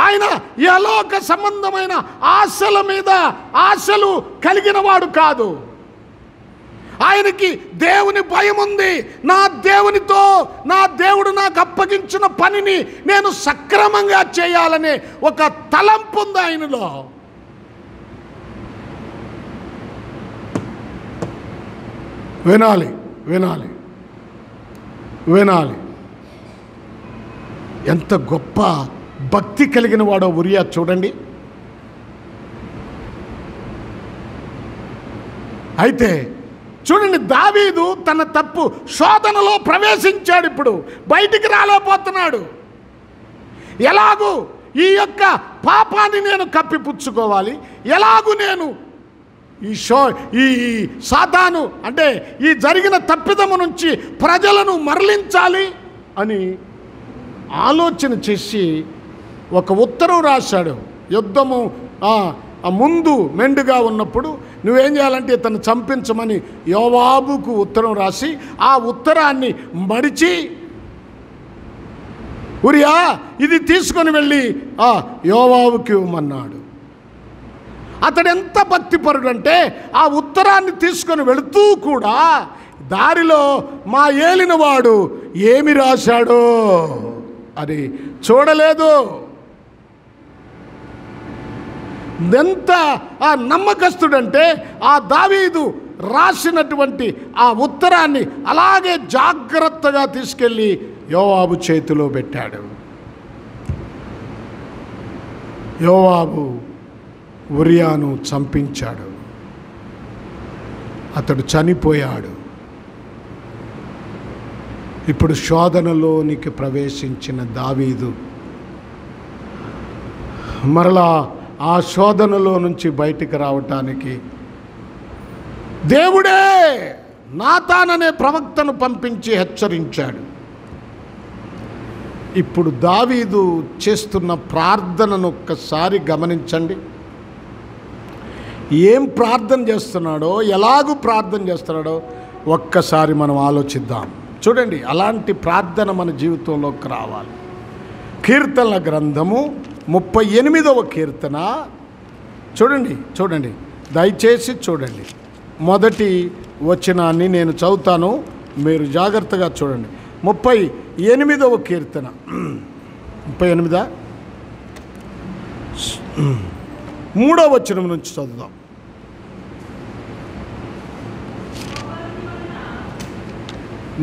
S1: ఆయన యలోక సంబంధమైన ఆశల మీద ఆశలు కలిగిన వాడు కాదు. ఆయనకి దేవుని భయం ఉంది. నా దేవునితో, నా దేవుడు నాకు అప్పగించిన పనిని నేను సక్రమంగా చేయాలనే ఒక తలంపు ఉంది ఆయనలో. వినాలి వినాలి వినాలి. ఎంత గొప్ప భక్తి కలిగిన వాడో ఉరియా చూడండి. అయితే చూడండి, దావీదు తన తప్పు శోధనలో ప్రవేశించాడు. ఇప్పుడు బయటికి రాలేకపోతున్నాడు. ఎలాగూ ఈ యొక్క పాపాన్ని నేను కప్పిపుచ్చుకోవాలి, ఎలాగూ నేను ఈ సాతాను అంటే ఈ జరిగిన తప్పిదము నుంచి ప్రజలను మరలించాలి అని ఆలోచన చేసి ఒక ఉత్తరం రాశాడు. యుద్ధము ముందు మెండుగా ఉన్నప్పుడు నువ్వేం చేయాలంటే ఇతను చంపించమని యోవాబుకు ఉత్తరం రాసి ఆ ఉత్తరాన్ని మడిచి, ఉరియా ఇది తీసుకొని వెళ్ళి యోవాబుకి ఇవ్వమన్నాడు. అతడు ఎంత భక్తిపరుడంటే ఆ ఉత్తరాన్ని తీసుకొని వెళుతూ కూడా దారిలో మా ఏలినవాడు ఏమి రాశాడో అది చూడలేదు. ఎంత నమ్మకస్తుడంటే ఆ దావీదు రాసినటువంటి ఆ ఉత్తరాన్ని అలాగే జాగ్రత్తగా తీసుకెళ్ళి యోవాబు చేతిలో పెట్టాడు. యోవాబు ఉరియాను చంపించాడు. అతడు చనిపోయాడు. ఇప్పుడు శోధనలోనికి ప్రవేశించిన దావీదు మరలా ఆ శోధనలో నుంచి బయటికి రావటానికి దేవుడే నాతాననే ప్రవక్తను పంపించి హెచ్చరించాడు. ఇప్పుడు దావీదు చేస్తున్న ప్రార్థనను ఒక్కసారి గమనించండి. ఏం ప్రార్థన చేస్తున్నాడో, ఎలాగూ ప్రార్థన చేస్తున్నాడో ఒక్కసారి మనం ఆలోచిద్దాం. చూడండి, అలాంటి ప్రార్థన మన జీవితంలోకి రావాలి. కీర్తనల గ్రంథము 38వ కీర్తన చూడండి, దయచేసి చూడండి. మొదటి వచనాన్ని నేను చదువుతాను, మీరు జాగ్రత్తగా చూడండి. 38వ కీర్తన 38 3వ వచనం నుంచి చదువుదాం.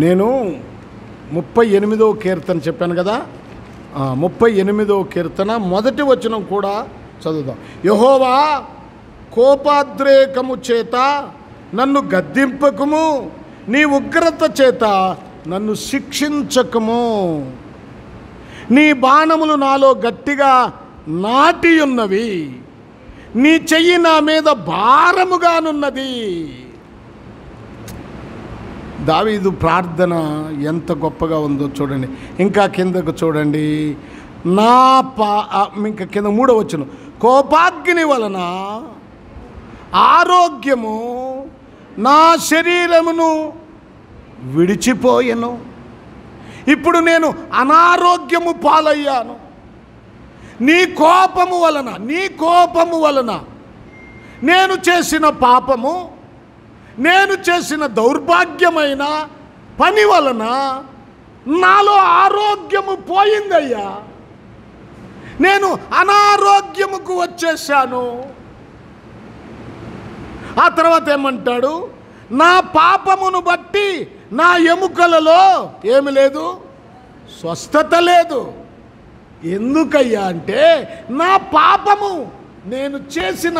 S1: నేను 38వ కీర్తన చెప్పాను కదా, 38వ కీర్తన మొదటి వచనం కూడా చదువుదాం. యెహోవా, కోపాద్రేకము చేత నన్ను గద్దింపకము, నీ ఉగ్రత చేత నన్ను శిక్షించకము. నీ బాణములు నాలో గట్టిగా నాటి ఉన్నవి, నీ చెయ్యి నా మీద భారముగానున్నది. దావీదు ప్రార్థన ఎంత గొప్పగా ఉందో చూడండి. ఇంకా కిందకు చూడండి, ఇంకా కింద 3వ వచనం, కోపాగ్ని వలన ఆరోగ్యము నా శరీరమును విడిచిపోయెను. ఇప్పుడు నేను అనారోగ్యము పాలయ్యాను. నీ కోపము వలన నేను చేసిన పాపము, నేను చేసిన దౌర్భాగ్యమైన పని వలన నాలో ఆరోగ్యము పోయిందయ్యా. నేను అనారోగ్యముకు వచ్చేసాను. ఆ తర్వాత ఏమంటాడు, నా పాపమును బట్టి నా ఎముకలలో ఏమి లేదు, స్వస్థత లేదు. ఎందుకయ్యా అంటే నా పాపము, నేను చేసిన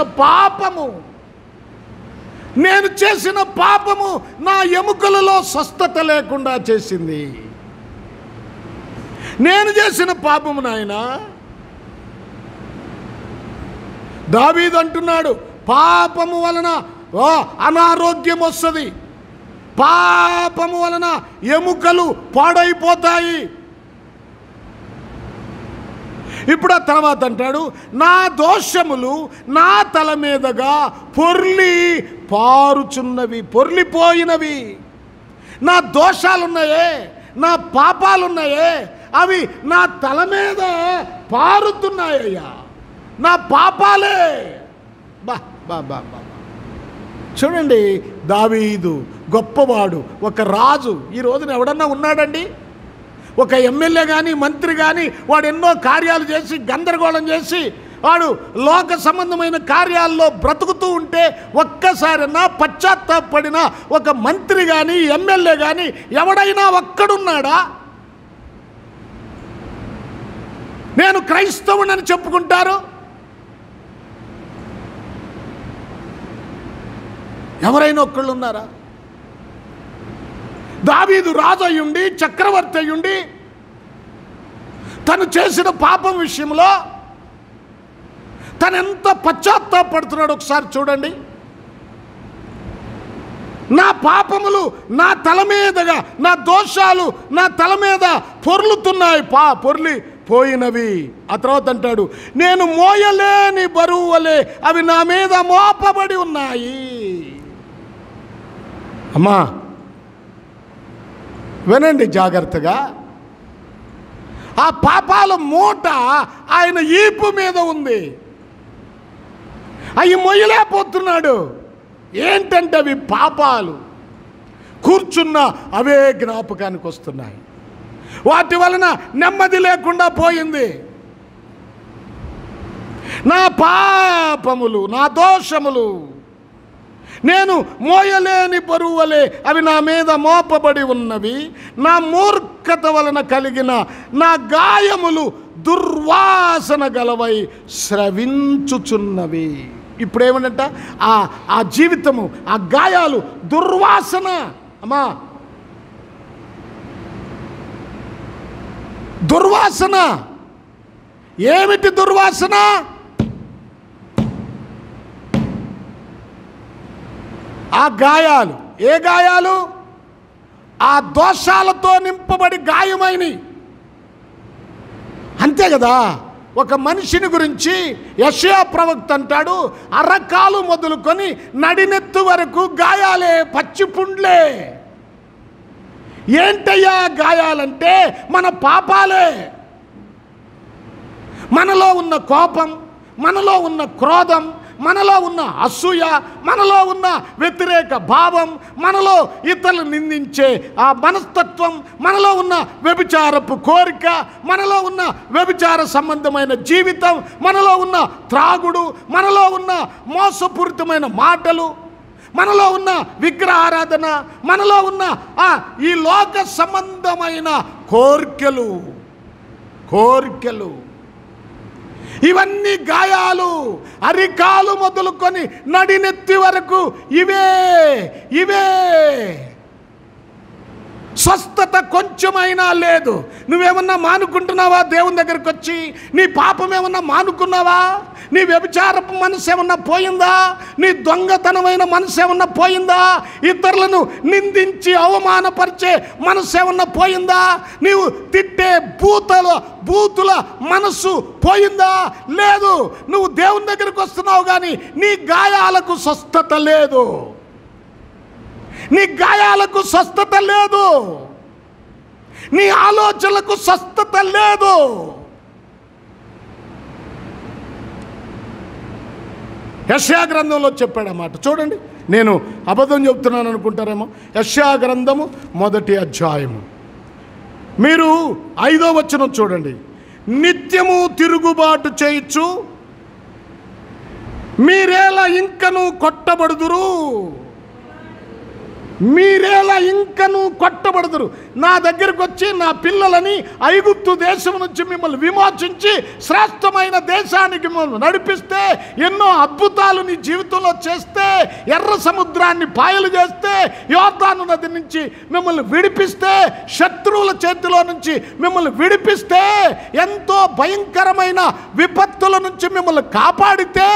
S1: పాపము నా ఎముకలలో స్వస్థత లేకుండా చేసింది. నేను చేసిన పాపము నాయనా. దావీదు అంటున్నాడు, పాపము వలన అనారోగ్యం వస్తుంది, పాపము వలన ఎముకలు పాడైపోతాయి. ఇప్పుడు ఆ తర్వాత అంటాడు, నా దోషములు నా తల మీదగా పొర్లిపోయినవి. నా దోషాలున్నాయే, నా పాపాలున్నాయే, అవి నా తల మీద పారుతున్నాయ్యా. నా పాపాలే. బా బా బా బా చూడండి, దావీదు గొప్పవాడు, ఒక రాజు. ఈ రోజున ఎవడన్నా ఉన్నాడండి? ఒక ఎమ్మెల్యే కానీ మంత్రి కానీ వాడు ఎన్నో కార్యాలు చేసి గందరగోళం చేసి వాడు లోక సంబంధమైన కార్యాల్లో బ్రతుకుతూ ఉంటే ఒక్కసారైనా పశ్చాత్తాపడిన ఒక మంత్రి కానీ ఎమ్మెల్యే కానీ ఎవడైనా ఒక్కడున్నాడా? నేను క్రైస్తవునని చెప్పుకుంటారు. ఎవరైనా ఒక్కళ్ళు ఉన్నారా? దావీదు రాజు అయ్యుండి, చక్రవర్తి అయ్యుండి, తను చేసిన పాపం విషయంలో తను ఎంత పశ్చాత్తాపడుతున్నాడు ఒకసారి చూడండి. నా పాపములు నా తల మీదగా, నా దోషాలు నా తల మీద పొర్లుతున్నాయి, పోయినవి. ఆ తర్వాత అంటాడు, నేను మోయలేని బరువు వలె అవి నా మీద మోపబడి ఉన్నాయి. అమ్మా వినండి జాగ్రత్తగా. ఆ పాపాల మూట ఆయన ఈపు మీద ఉంది, అవి మొయ్యలేకపోతున్నాడు. ఏంటంటే అవి పాపాలు. కూర్చున్న అవే జ్ఞాపకానికి వస్తున్నాయి. వాటి వలన నెమ్మది లేకుండా పోయింది. నా పాపములు, నా దోషములు నేను మోయలేని బరువు వలె అవి నా మీద మోపబడి ఉన్నవి. నా మూర్ఖత వలన కలిగిన నా గాయములు దుర్వాసన గలవై స్రవించుచున్నవి. ఇప్పుడేమనంట, ఆ జీవితము, ఆ గాయాలు దుర్వాసన. అమ్మా దుర్వాసన. ఏమిటి దుర్వాసన? ఆ గాయాలు. ఏ గాయాలు? ఆ దోషాలతో నింపబడి గాయమైనవి. అంతే కదా. ఒక మనిషిని గురించి యెషయా ప్రవక్త అంటాడు, అరకాలు మొదలుకొని నడినెత్తు వరకు గాయాలే, పచ్చిపుండ్లే. ఏంటయ్యా గాయాలంటే మన పాపాలే. మనలో ఉన్న కోపం, మనలో ఉన్న క్రోధం, మనలో ఉన్న అసూయ, మనలో ఉన్న వ్యతిరేక భావం, మనలో ఇతరులు నిందించే ఆ మనస్తత్వం, మనలో ఉన్న వ్యభిచారపు కోరిక, మనలో ఉన్న వ్యభిచార సంబంధమైన జీవితం, మనలో ఉన్న త్రాగుడు, మనలో ఉన్న మోసపూరితమైన మాటలు, మనలో ఉన్న విగ్రహారాధన, మనలో ఉన్న ఈ లోక సంబంధమైన కోరికలు ఇవన్నీ గాయాలు. అరికాలు మొదలుకొని నడినెత్తి వరకు ఇవే. స్వస్థత కొంచెమైనా లేదు. నువ్వేమన్నా మానుకుంటున్నావా? దేవుని దగ్గరికి వచ్చి నీ పాపం ఏమన్నా మానుకున్నావా? నీ వ్యభిచారపు మనసు ఏమన్నా పోయిందా? నీ దొంగతనమైన మనసు ఏమన్నా పోయిందా? ఇతరులను నిందించి అవమానపరిచే మనసు ఏమన్నా పోయిందా? నీవు తిట్టే బూతుల మనసు పోయిందా? లేదు. నువ్వు దేవుని దగ్గరికి వస్తున్నావు కానీ నీ గాయాలకు స్వస్థత లేదు. నీ గాయాలకు స్వస్థత లేదు. నీ ఆలోచనలకు స్వస్థత లేదు. యెషయా గ్రంథంలో చెప్పాడన్నమాట. చూడండి, నేను అబద్ధం చెప్తున్నాను అనుకుంటారేమో. యెషయా గ్రంథము 1వ అధ్యాయము మీరు 5వ వచనం చూడండి. నిత్యము తిరుగుబాటు చేయొచ్చు, మీరేలా ఇంకను కొట్టబడుదురు, మీరేలా ఇంకను కొట్టబడుదురు. నా దగ్గరకు వచ్చి నా పిల్లలని ఐగుప్తు దేశం నుంచి మిమ్మల్ని విమోచించి శ్రేష్టమైన దేశానికి మిమ్మల్ని నడిపిస్తే, ఎన్నో అద్భుతాలు నీ జీవితంలో చేస్తే, ఎర్ర సముద్రాన్ని పాయలు చేస్తే, యోర్దాను నది నుంచి మిమ్మల్ని విడిపిస్తే, శత్రువుల చేతిలో నుంచి మిమ్మల్ని విడిపిస్తే, ఎంతో భయంకరమైన విపత్తుల నుంచి మిమ్మల్ని కాపాడితే,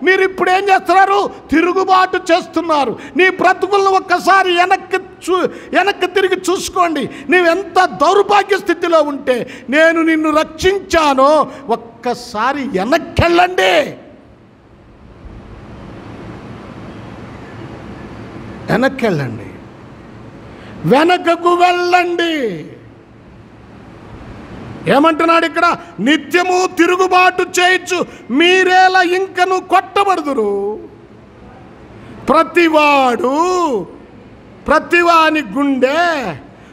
S1: మీరు ఇప్పుడు ఏం చేస్తున్నారు? తిరుగుబాటు చేస్తున్నారు. నీ బ్రతుకులను ఒక్కసారి వెనక్కి తిరిగి చూసుకోండి. నీవెంత దౌర్భాగ్య స్థితిలో ఉంటే నేను నిన్ను రక్షించానో ఒక్కసారి వెనక్కెళ్ళండి. వెనకకు వెళ్ళండి. ఏమంటున్నాడు ఇక్కడ? నిత్యము తిరుగుబాటు చేయొచ్చు, మీరేలా ఇంకను కొట్టబడుదురు. ప్రతివాని గుండె,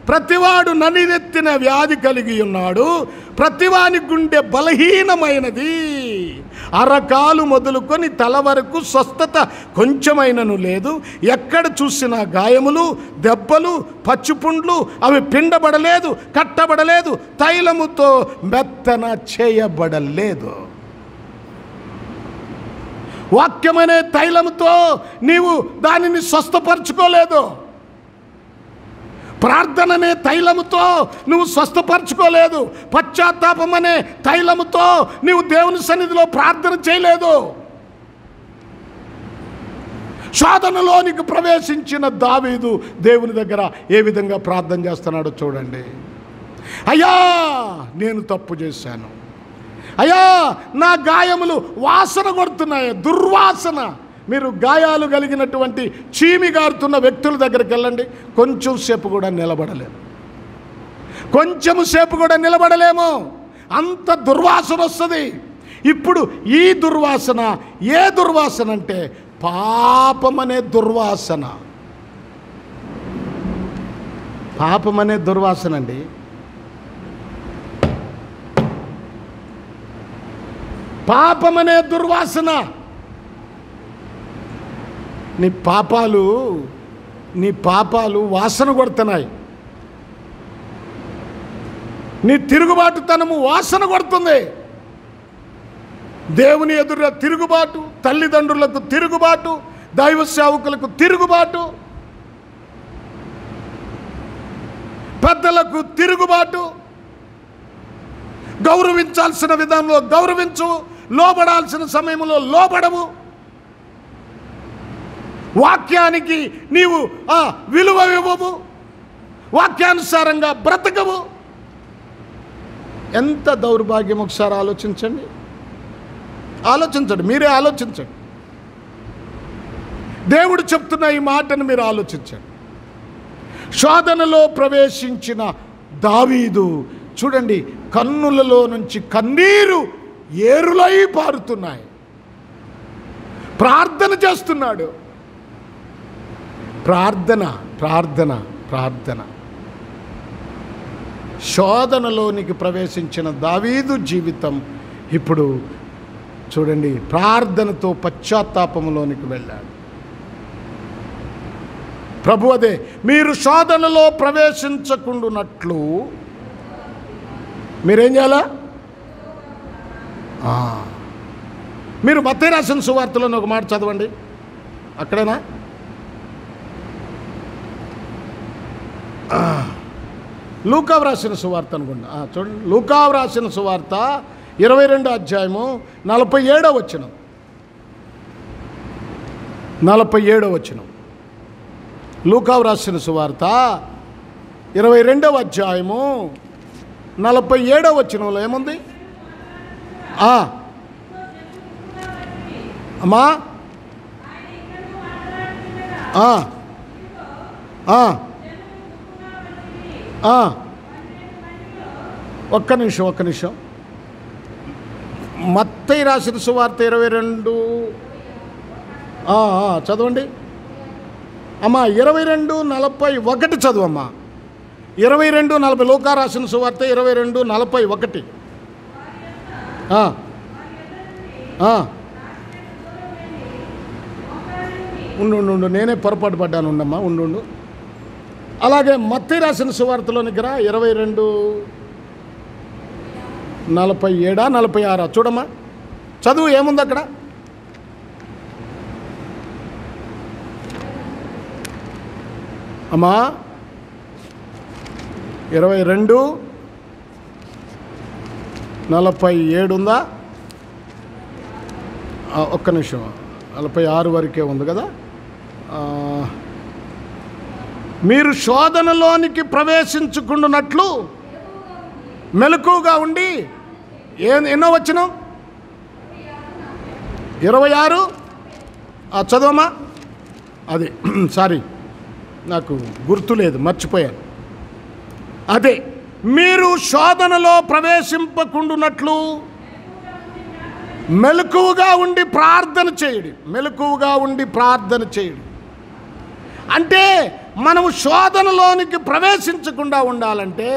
S1: ప్రతివాడు నలినెత్తిన వ్యాధి కలిగి ఉన్నాడు, ప్రతివాని గుండె బలహీనమైనది, అరకాలు మొదలుకొని తల వరకు స్వస్థత కొంచెమైనను లేదు. ఎక్కడ చూసినా గాయములు, దెబ్బలు, పచ్చిపుండ్లు, అవి పిండబడలేదు, కట్టబడలేదు, తైలముతో మెత్తన చేయబడలేదు. వాక్యమనే తైలముతో నీవు దానిని స్వస్థపరచుకోలేదు. ప్రార్థననే తైలముతో నువ్వు స్వస్థపరచుకోలేదు. పశ్చాత్తాపం అనే తైలముతో నీవు దేవుని సన్నిధిలో ప్రార్థన చేయలేదు. శోధనలోనికి ప్రవేశించిన దావీదు దేవుని దగ్గర ఏ విధంగా ప్రార్థన చేస్తున్నాడో చూడండి. అయ్యా, నేను తప్పు చేశాను. అయ్యా, నా గాయములు వాసన కొడుతున్నాయి, దుర్వాసన. మీరు గాయాలు కలిగినటువంటి చీమి గారుతున్న వ్యక్తుల దగ్గరికి వెళ్ళండి, కొంచెం సేపు కూడా నిలబడలేము. అంత దుర్వాసన వస్తుంది. ఇప్పుడు ఈ దుర్వాసన ఏ దుర్వాసన అంటే పాపమనే దుర్వాసన. పాపమనే దుర్వాసన అండి. పాపమనే దుర్వాసన. నీ పాపాలు వాసన కొడుతున్నాయి. నీ తిరుగుబాటుతనము వాసన కొడుతుంది. దేవుని ఎదుట తిరుగుబాటు, తల్లిదండ్రులకు తిరుగుబాటు, దైవ సేవకులకు తిరుగుబాటు, పెద్దలకు తిరుగుబాటు, గౌరవించాల్సిన విధానంలో గౌరవించవు, లోబడాల్సిన సమయంలో లోబడవు, వాక్యానికి నీవు విలువ ఇవ్వవు, వాక్యానుసారంగా బ్రతకవు. ఎంత దౌర్భాగ్యం ఒకసారి ఆలోచించండి, మీరే ఆలోచించండి. దేవుడు చెప్తున్న ఈ మాటను మీరు ఆలోచించండి. శోధనలో ప్రవేశించిన దావీదు చూడండి, కన్నులలో నుంచి కన్నీరు ఏరులై పారుతున్నాయి. ప్రార్థన చేస్తున్నాడు. ప్రార్థన. శోధనలోనికి ప్రవేశించిన దావీదు జీవితం ఇప్పుడు చూడండి, ప్రార్థనతో పశ్చాత్తాపంలోనికి వెళ్ళాడు. ప్రభు అదే, మీరు శోధనలో ప్రవేశించకుండానట్లు మీరేం చేయాలా? మీరు మత్తయి రాసిన సువార్తలోని ఒక మాట చదవండి. అక్కడేనా? లూకా రాసిన సువార్త అనుకోండి. చూడండి, లూకా రాసిన సువార్త 22వ అధ్యాయము 47వ వచనం. 47వ వచనం. లూకా రాసిన సువార్త 22వ అధ్యాయము 47వ వచనంలో ఏముంది? అమ్మా ఒక్క నిమిషం. మత్తయి రాసిన సువార్త 22 చదవండి అమ్మా. 22:41 చదువమ్మా. 22:40. లూకా రాసిన సువార్త 22:41. ఉండు, నేనే పొరపాటు పడ్డాను. ఉండమ్మా, ఉండు. అలాగే మత్తయి రాసిన సువార్తలోనికి రా. 22:47, 46 చూడమ్మా. చదువు ఏముంది అక్కడ? అమ్మా 22:47 ఉందా? ఒక్క నిమిషం. 46 వరకే ఉంది కదా. మీరు శోధనలోనికి ప్రవేశించుకుంటున్నట్లు మెలకుగా ఉండి. ఎన్నో వచనం? 26. చదవమ్మా. అది సారీ, నాకు గుర్తులేదు, మర్చిపోయాను. అదే, మీరు శోధనలో ప్రవేశింపకుండునట్లు మెలకువగా ఉండి ప్రార్థన చేయుడి. అంటే మనము శోధనలోనికి ప్రవేశించకుండా ఉండాలంటే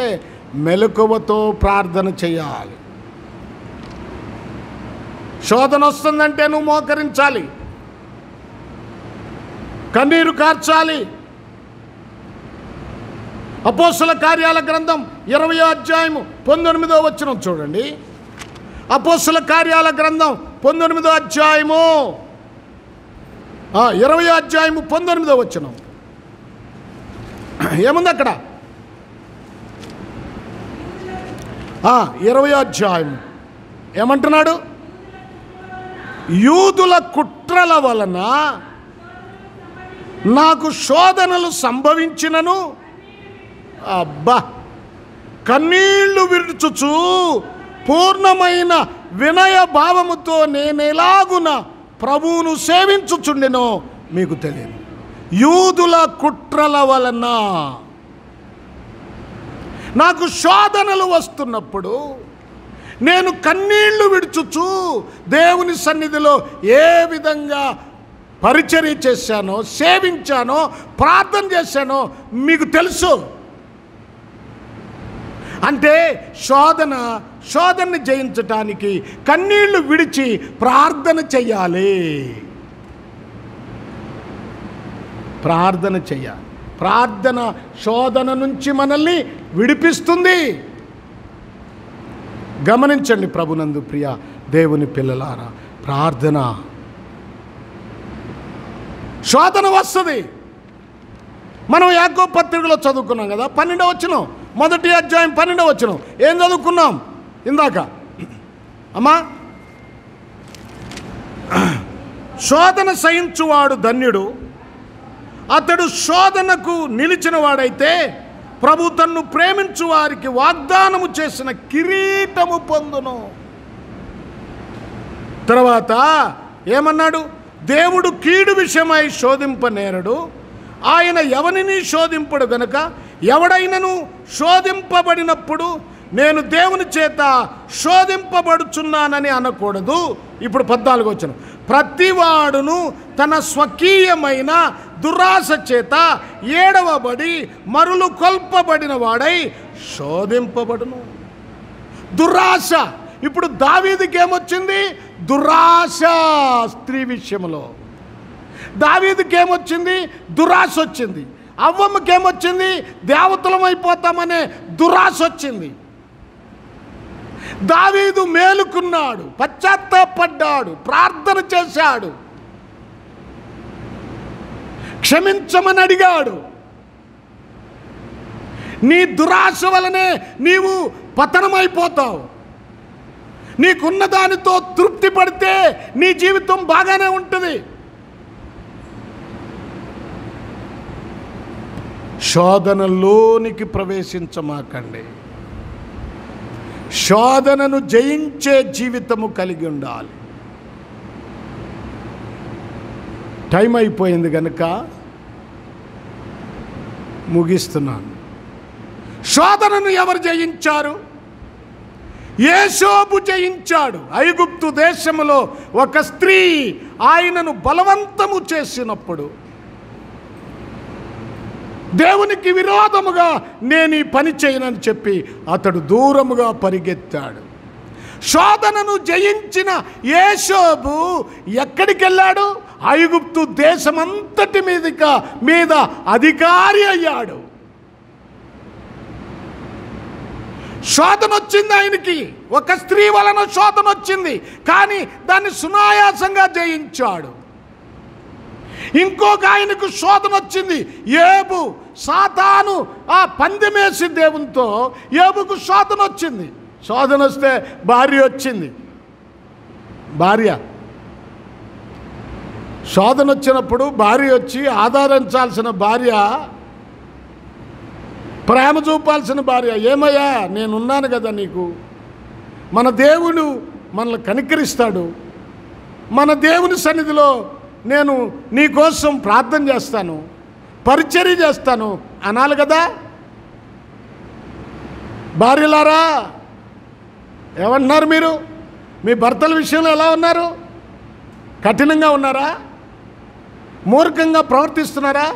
S1: మెలకువతో ప్రార్థన చేయాలి. శోధన వస్తుందంటే నువ్వు మోకరించాలి, కన్నీరు కార్చాలి. అపోస్తల కార్యాల గ్రంథం 20వ అధ్యాయము 19వ వచనం చూడండి. అపోస్తల కార్యాల గ్రంథం 19వ అధ్యాయము 20వ అధ్యాయము 19వ వచనం ఏముంది అక్కడ? 20వ అధ్యాయం ఏమంటున్నాడు? యూదుల కుట్రల వలన నాకు శోధనలు సంభవించినను, అబ్బా, కన్నీళ్లు విడుచుచు పూర్ణమైన వినయ భావముతో నేనెలాగున ప్రభువును సేవించుచుండెనో మీకు తెలియదు. యూదుల కుట్రల వలన నాకు శోధనలు వస్తున్నప్పుడు నేను కన్నీళ్లు విడుచుచు దేవుని సన్నిధిలో ఏ విధంగా పరిచర్య చేశానో, సేవించానో, ప్రార్థన చేశానో మీకు తెలుసు. అంటే శోధనని జయించటానికి కన్నీళ్లు విడిచి ప్రార్థన చెయ్యాలి. ప్రార్థన శోధన నుంచి మనల్ని విడిపిస్తుంది. గమనించండి ప్రభునందు ప్రియ దేవుని పిల్లలారా, ప్రార్థన. శోధన వస్తుంది. మనం యాకోబు పత్రికలో చదువుకున్నాం కదా, 12వ వచనం, 1వ అధ్యాయం 12వ వచనం. ఏం చదువుకున్నాం ఇందాక అమ్మా? శోధన సహించువాడు ధన్యుడు, అతడు శోధనకు నిలిచిన వాడైతే ప్రభు తన్ను ప్రేమించు వారికి వాగ్దానము చేసిన కిరీటము పొందును. తర్వాత ఏమన్నాడు? దేవుడు కీడు విషయమై శోధింపనేరడు, ఆయన ఎవనిని శోధింపడు గనుక ఎవడైనను శోధింపబడినప్పుడు నేను దేవుని చేత శోధింపబడుచున్నానని అనకూడదు. ఇప్పుడు 14 వచనం, ప్రతివాడును తన స్వకీయమైన దురాశ చేత ఏడవబడి మరులు కొల్పబడిన వాడై శోధింపబడును. దురాశ. ఇప్పుడు దావీదుకి ఏమొచ్చింది? దురాశ. స్త్రీ విషయంలో దావీదుకి ఏమొచ్చింది? దురాశ వచ్చింది. అవ్వమ్మకి ఏమొచ్చింది? దేవతలమైపోతామనే దురాశ వచ్చింది. దావీదు మేలుకున్నాడు, పశ్చాత్తాపడ్డాడు, ప్రార్థన చేశాడు, క్షమించమని అడిగాడు. నీ దురాశ వలనే నీవు పతనమైపోతావు. నీకున్న దానితో తృప్తి పడితే నీ జీవితం బాగానే ఉంటుంది. శోధనలోనికి ప్రవేశించమాకండి. శోధనను జయించే జీవితము కలిగి ఉండాలి. టైం అయిపోయింది కనుక ముగిస్తున్నాను. శోధనను ఎవరు జయించారు? యోసేపు జయించాడు. ఐగుప్తు దేశములో ఒక స్త్రీ ఆయనను బలవంతము చేసినప్పుడు దేవునికి విరోధముగా నేను ఈ పని చేయనని చెప్పి అతడు దూరముగా పరిగెత్తాడు. శోధనను జయించిన యోసేపు ఎక్కడికి వెళ్ళాడు? ఐగుప్తు దేశమంతటి మీద అధికారి అయ్యాడు. శోధన వచ్చింది ఆయనకి. ఒక స్త్రీ వలన శోధన వచ్చింది, కానీ దాన్ని సునాయాసంగా జయించాడు. ఇంకొక ఆయనకు శోధన వచ్చింది. యోబు సాతాను ఆ పందెమేసి దేవునితో యోబుకు శోధన వచ్చింది. శోధన వస్తే భార్య వచ్చింది. శోధన వచ్చినప్పుడు భార్య వచ్చి ఆదరించాల్సిన భార్య, ప్రేమ చూపాల్సిన భార్య, ఏమయ్యా నేనున్నాను కదా నీకు, మన దేవుడు మనల్ని కనికరిస్తాడు, మన దేవుని సన్నిధిలో నేను నీకోసం ప్రార్థన చేస్తాను, పరిచర్య చేస్తాను అనాలి కదా. భార్యలారా ఏమంటున్నారు మీరు? మీ భర్తల విషయంలో ఎలా ఉన్నారు? కఠినంగా ఉన్నారా? మూర్ఖంగా ప్రవర్తిస్తున్నారా?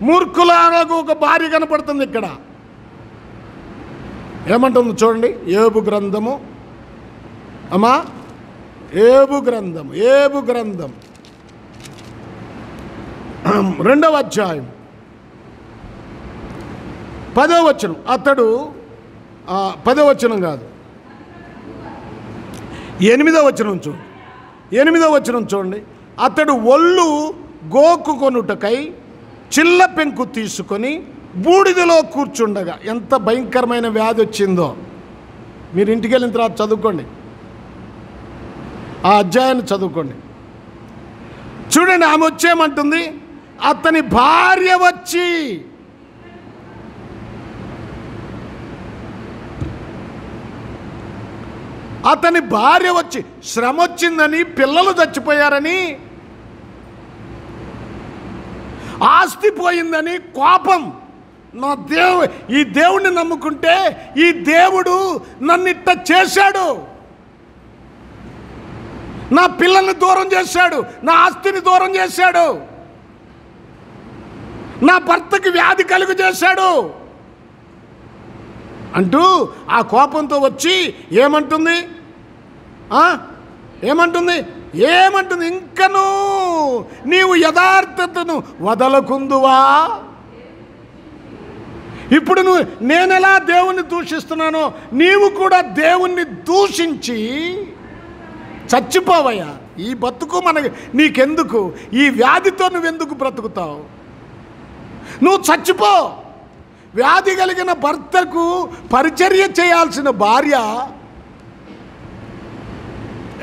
S1: మూర్ఖులకు ఒక భార్య కనపడుతుంది ఇక్కడ. ఏమంటుంది చూడండి, యోబు గ్రంథము అమ్మా, యోబు గ్రంథం 2వ అధ్యాయం 10వ వచనం. అతడు 10వ వచనం కాదు, 8వ వచనం చూడండి. 8వ వచనం చూడండి. అతడు ఒళ్ళు గోకుకొనుటకై చిల్ల పెంకు తీసుకొని బూడిదలో కూర్చుండగా. ఎంత భయంకరమైన వ్యాధి వచ్చిందో మీరు ఇంటికి వెళ్ళిన తర్వాత చదువుకోండి, ఆ అధ్యాయాన్ని చదువుకోండి. చూడండి, ఆమె వచ్చేమంటుంది, అతని భార్య వచ్చి శ్రమ వచ్చిందని, పిల్లలు చచ్చిపోయారని, ఆస్తి పోయిందని కోపం. ఈ దేవుడిని నమ్ముకుంటే ఈ దేవుడు నన్నిట్ట చేశాడు, నా పిల్లల్ని దూరం చేశాడు, నా ఆస్తిని దూరం చేశాడు, నా భర్తకి వ్యాధి కలుగు చేశాడు అంటూ ఆ కోపంతో వచ్చి ఏమంటుంది? ఇంకను నీవు యథార్థతను వదలకుందువా? ఇప్పుడు నేనెలా దేవుణ్ణి దూషిస్తున్నానో నీవు కూడా దేవుణ్ణి దూషించి చచ్చిపోవయ్యా. ఈ బతుకు నీకెందుకు? ఈ వ్యాధితో నువ్వెందుకు బ్రతుకుతావు? నువ్వు చచ్చిపో. వ్యాధి కలిగిన భర్తకు పరిచర్య చేయాల్సిన భార్య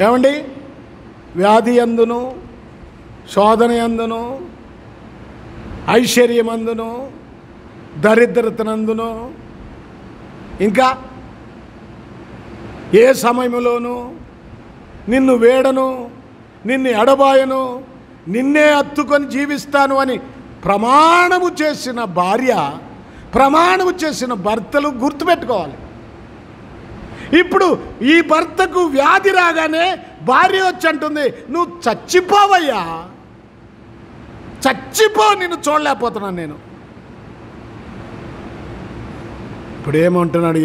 S1: ఏమండి, వ్యాధి అందును, శోధన అందును, ఐశ్వర్యమందును, దరిద్రతనందును, ఇంకా ఏ సమయంలోనూ నిన్ను వేడను, నిన్ను ఎడబాయను, నిన్నే హత్తుకొని జీవిస్తాను అని ప్రమాణము చేసిన భార్య, ప్రమాణము చేసిన భర్తలు గుర్తుపెట్టుకోవాలి. ఇప్పుడు ఈ భర్తకు వ్యాధి రాగానే భార్య వచ్చి అంటుంది, నువ్వు చచ్చిపోవయ్యా, చచ్చిపో, నిన్ను చూడలేకపోతున్నాను నేను. ఇప్పుడు ఏమంటున్నాడు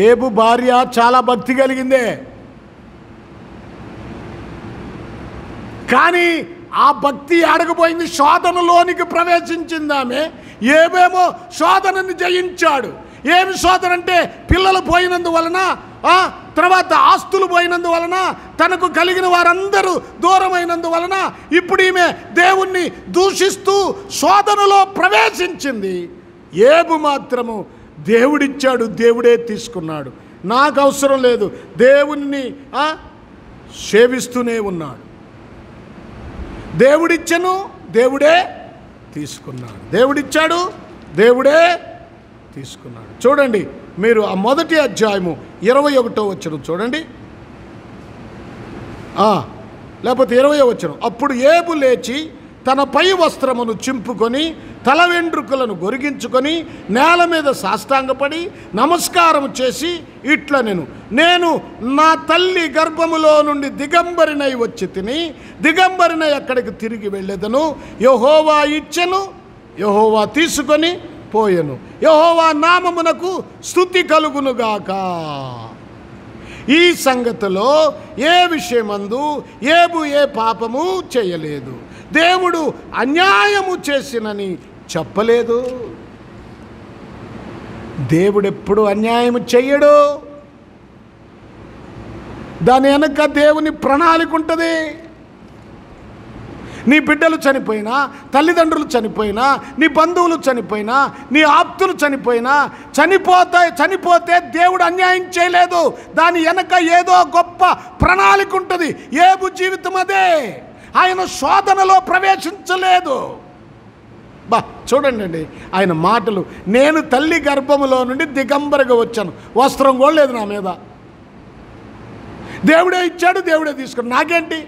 S1: ఏబు భార్య చాలా భక్తి కలిగిందే, కానీ ఆ భక్తి అడగబోయింది, శోధనలోనికి ప్రవేశించింది ఆమె. ఏమేమో శోధనని జయించాడు. ఏమి శోధన అంటే పిల్లలు పోయినందువలన, తర్వాత ఆస్తులు పోయినందువలన, తనకు కలిగిన వారందరూ దూరమైనందువలన ఇప్పుడు ఈమె దేవుణ్ణి దూషిస్తూ శోధనలో ప్రవేశించింది. ఏబు మాత్రము దేవుడిచ్చాడు, దేవుడే తీసుకున్నాడు, నాకు అవసరం లేదు, దేవుణ్ణి సేవిస్తూనే ఉన్నాడు. దేవుడిచ్చను, దేవుడే తీసుకున్నాడు. దేవుడిచ్చాడు, దేవుడే తీసుకున్నాడు. చూడండి మీరు ఆ మొదటి అధ్యాయము 21వ వచనం చూడండి, లేకపోతే 20వ వచనం. అప్పుడు ఏబు లేచి తన పై వస్త్రమును చింపుకొని తల వెంట్రుకలను గొరిగించుకొని నేల మీద సాష్టాంగపడి నమస్కారం చేసి ఇట్లా నేను నా తల్లి గర్భములో నుండి దిగంబరినై వచ్చి తిని దిగంబరినై అక్కడికి తిరిగి వెళ్ళేదను. యెహోవా ఇచ్చెను, యెహోవా తీసుకొని పోయెను, యెహోవా నామమునకు స్తుతి కలుగునుగాక. ఈ సంగతిలో ఏ విషయమందు ఏబు ఏ పాపము చేయలేదు, దేవుడు అన్యాయము చేసినని చెప్పలేదు. దేవుడెప్పుడు అన్యాయము చెయ్యడు. దాని వెనక దేవుని ప్రణాళిక ఉంటుంది. నీ బిడ్డలు చనిపోయినా, తల్లిదండ్రులు చనిపోయినా, నీ బంధువులు చనిపోయినా, నీ ఆప్తులు చనిపోయినా, చనిపోతే దేవుడు అన్యాయం చేయలేదు. దాని వెనక ఏదో గొప్ప ప్రణాళిక ఉంటుంది. ఏబు జీవితం అదే. ఆయన శోధనలో ప్రవేశించలేదు. చూడండి అండి ఆయన మాటలు, నేను తల్లి గర్భములో నుండి దిగంబరగా వచ్చాను, వస్త్రం కూడా లేదు నా మీద, దేవుడే ఇచ్చాడు, దేవుడే తీసుకున్నాడు, నాకేంటి?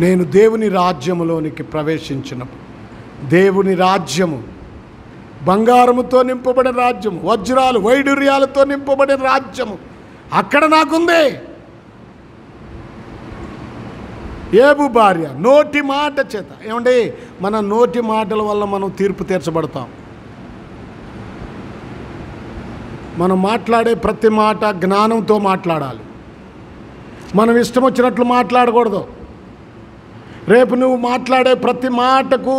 S1: నేను దేవుని రాజ్యములోనికి ప్రవేశించినప్పుడు, దేవుని రాజ్యము బంగారముతో నింపబడిన రాజ్యము, వజ్రాలు వైడూర్యాలతో నింపబడిన రాజ్యము అక్కడ నాకుంది. ఏబు భార్య నోటి మాట చేత, ఏమండి మన నోటి మాటల వల్ల మనం తీర్పు తీర్చబడతాం. మనం మాట్లాడే ప్రతి మాట జ్ఞానంతో మాట్లాడాలి. మనం ఇష్టం వచ్చినట్లు మాట్లాడకూడదు. రేపు నువ్వు మాట్లాడే ప్రతి మాటకు,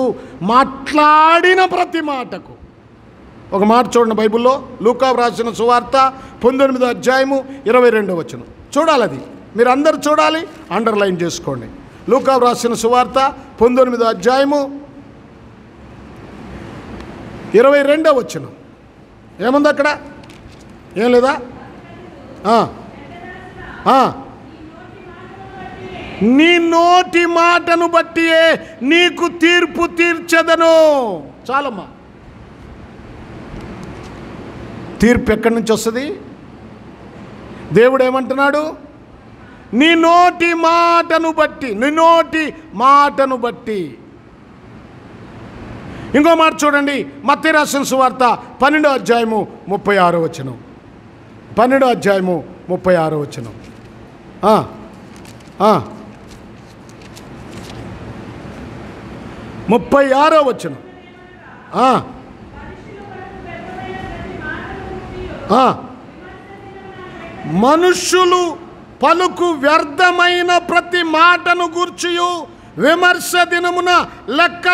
S1: మాట్లాడిన ప్రతి మాటకు ఒక మాట చూడండి బైబిల్లో, లూకా రాసిన సువార్త 19వ అధ్యాయము 22వ వచనం చూడాలి. అది మీరు అందరు చూడాలి, అండర్లైన్ చేసుకోండి. లూకా రాసిన సువార్త 19వ అధ్యాయము 22వ వచనం ఏముంది అక్కడ? ఏం లేదా? నీ నోటి మాటను బట్టియే నీకు తీర్పు తీర్చదను. చాలమ్మా. తీర్పు ఎక్కడి నుంచి వస్తుంది? దేవుడు ఏమంటున్నాడు? నీ నోటి మాటను బట్టి, నీ నోటి మాటను బట్టి. ఇంకో మాట చూడండి, మత్తయి రాసిన సువార్త 12వ అధ్యాయము 36వ వచనం. 12వ అధ్యాయము 36వ వచనం. 36వ వచనం. మనుష్యులు పలుకు వ్యర్థమైన ప్రతి మాటను గూర్చియు విమర్శ దినమున లెక్క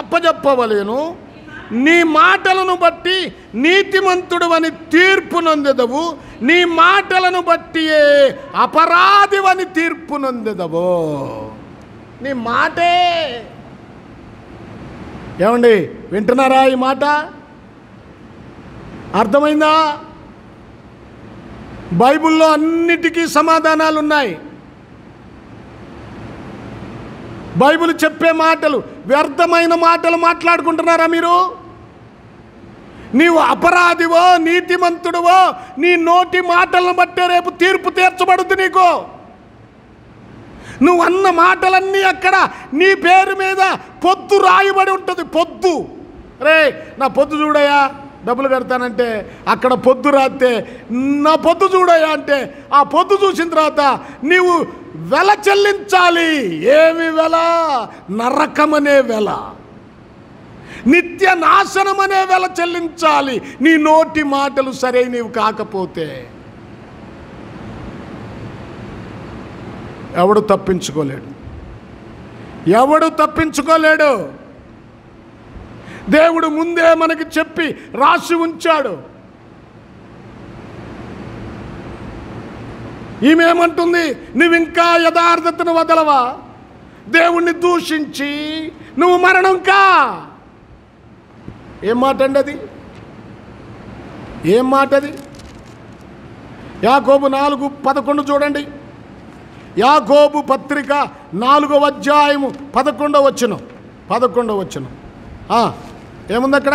S1: అప్పజెప్పవలెను. నీ మాటలను బట్టి నీతిమంతుడు అని తీర్పు నొందెదవు, నీ మాటలను బట్టియే అపరాధివని తీర్పు నొందెదవు. నీ మాటే. ఏమండి వింటున్నారా ఈ మాట? అర్థమైందా? బైబిల్లో అన్నిటికీ సమాధానాలు ఉన్నాయి. బైబిల్ చెప్పే మాటలు వ్యర్థమైన మాటలు మాట్లాడుకుంటున్నారా మీరు? నీవు అపరాధివో నీతిమంతుడివో నీ నోటి మాటలను బట్టే రేపు తీర్పు తీర్చబడుతుంది నీకు. నువ్వు అన్న మాటలన్నీ అక్కడ నీ పేరు మీద పొద్దు రాయబడి ఉంటుంది. పొద్దు, రే నా పొద్దు చూడయా, డబ్బులు కడతానంటే అక్కడ పొద్దు రాస్తే నా పొద్దు చూడయా అంటే ఆ పొద్దు చూసిన తర్వాత నీవు వెల చెల్లించాలి. ఏమి వెల? నరకమనే వెల, నిత్య నాశనం అనే వెల చెల్లించాలి నీ నోటి మాటలు సరైనవి కాకపోతే. ఎవడు తప్పించుకోలేడు, ఎవడు తప్పించుకోలేడు. దేవుడు ముందే మనకి చెప్పి రాసి ఉంచాడు. ఈమెమంటుంది, నువ్వు ఇంకా యథార్థతను వదలవా? దేవుణ్ణి దూషించి నువ్వు మరణం కా. ఏం మాట అండి అది? ఏం మాట అది? యాకోబు 4:11 చూడండి. యాకోబు పత్రిక 4వ అధ్యాయము 11వ వచనం. ఏముంది అక్కడ?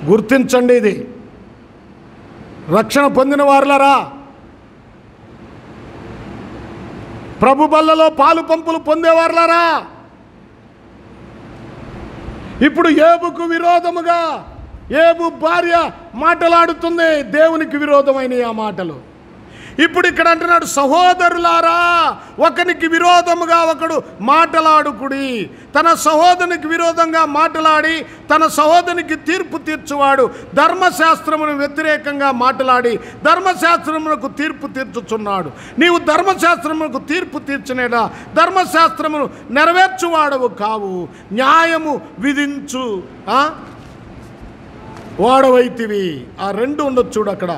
S1: గుర్తించండి, ఇది రక్షణ పొందిన వారులరా, ప్రభు బల్లలో పాలు పంపులు పొందేవారులరా. ఇప్పుడు ఏబుకు విరోధముగా ఏబు భార్య మాటలాడుతుంది, దేవునికి విరోధమైన ఆ మాటలు. ఇప్పుడు ఇక్కడ అంటున్నాడు, సహోదరులారా ఒకనికి విరోధముగా ఒకడు మాటలాడుకుడి. తన సహోదరునికి విరోధంగా మాటలాడి తన సహోదరునికి తీర్పు తీర్చువాడు ధర్మశాస్త్రమును వ్యతిరేకంగా మాటలాడి ధర్మశాస్త్రమునకు తీర్పు తీర్చుచున్నాడు. నీవు ధర్మశాస్త్రమునకు తీర్పు తీర్చినేలా ధర్మశాస్త్రమును నెరవేర్చువాడవు కావు, న్యాయము విధించు వాడవైతివి. ఆ 2 ఉండొచ్చు చూడు అక్కడ.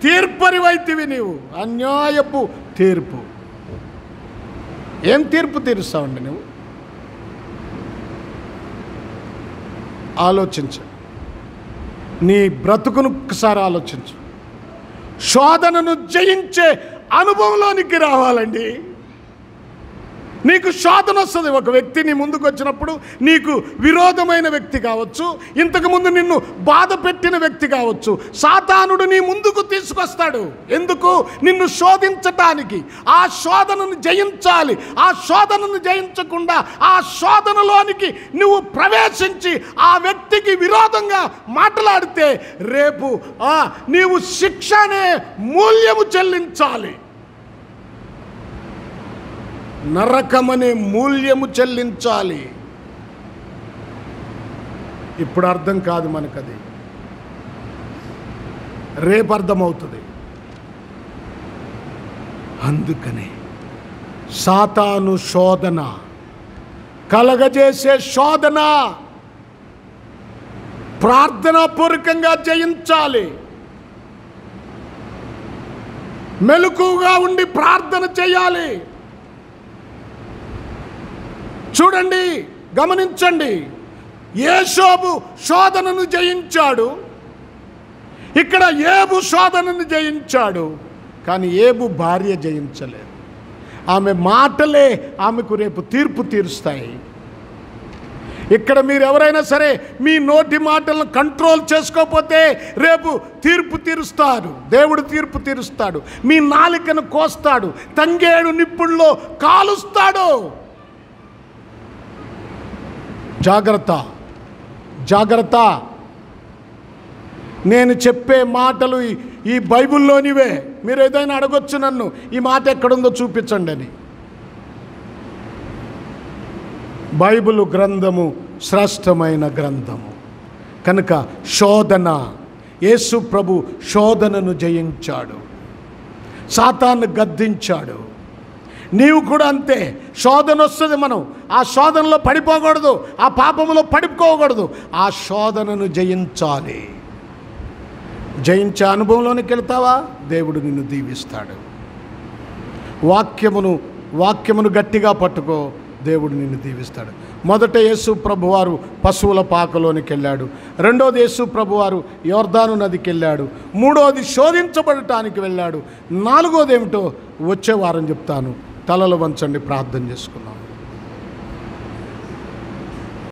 S1: తీర్పరివైతివి నీవు, అన్యాయపు తీర్పు. ఏం తీర్పు తీరుస్తావండి నువ్వు? ఆలోచించు, నీ బ్రతుకును ఒకసారి ఆలోచించు. శోధనను జయించే అనుభవంలోనికి రావాలండి. నీకు శోధన వస్తుంది. ఒక వ్యక్తి నీ ముందుకు వచ్చినప్పుడు నీకు విరోధమైన వ్యక్తి కావచ్చు, ఇంతకుముందు నిన్ను బాధ పెట్టిన వ్యక్తి కావచ్చు, సాతానుడు నీ ముందుకు తీసుకొస్తాడు. ఎందుకు? నిన్ను శోధించటానికి. ఆ శోధనను జయించాలి. ఆ శోధనను జయించకుండా ఆ శోధనలోనికి నువ్వు ప్రవేశించి ఆ వ్యక్తికి విరోధంగా మాట్లాడితే రేపు నీవు శిక్షనే మూల్యము చెల్లించాలి. నరకమనే మూల్యము చెల్లించాలి. ఇప్పుడు అర్థం కాదు మనకది, రేపు అర్థమవుతుంది. అందుకనే సాతాను శోధన, కలగజేసే శోధన ప్రార్థనాపూర్వకంగా జయించాలి. మెలకుగా ఉండి ప్రార్థన చేయాలి. చూడండి, గమనించండి, యోబు శోధనను జయించాడు, ఇక్కడ ఏబు శోధనను జయించాడు. కానీ ఏబు భార్య జయించలేదు. ఆమె మాటలే ఆమెకు రేపు తీర్పు తీరుస్తాయి. ఇక్కడ మీరు ఎవరైనా సరే మీ నోటి మాటలను కంట్రోల్ చేసుకోకపోతే రేపు తీర్పు తీరుస్తారు. దేవుడు తీర్పు తీరుస్తాడు. మీ నాలికను కోస్తాడు, తంగేడు నిప్పుల్లో కాలుస్తాడు. జాగ్రత్త, జాగ్రత్త. నేను చెప్పే మాటలు ఈ బైబిల్లోనివే. మీరు ఏదైనా అడగొచ్చు నన్ను, ఈ మాట ఎక్కడుందో చూపించండి అని. బైబిల్ గ్రంథము శ్రేష్టమైన గ్రంథము కనుక శోధన, యేసు ప్రభు శోధనను జయించాడు, సాతాను గద్దించాడు. నీవు కూడా అంతే. శోధన వస్తుంది, మనం ఆ శోధనలో పడిపోకూడదు, ఆ పాపంలో పడిపోకూడదు. ఆ శోధనను జయించాలి. జయించే అనుభవంలోనికి వెళ్తావా, దేవుడు నిన్ను దీవిస్తాడు. వాక్యమును గట్టిగా పట్టుకో, దేవుడు నిన్ను దీవిస్తాడు. మొదట యేసు ప్రభువారు పశువుల పాకలోనికి వెళ్ళాడు. రెండోది యేసు ప్రభువారు యోర్దాను నదికి వెళ్ళాడు. మూడోది శోధించబడటానికి వెళ్ళాడు. నాలుగోది ఏమిటో వచ్చే వారం చెప్తాను. తలలు వంచండి, ప్రార్థన చేసుకుందాం.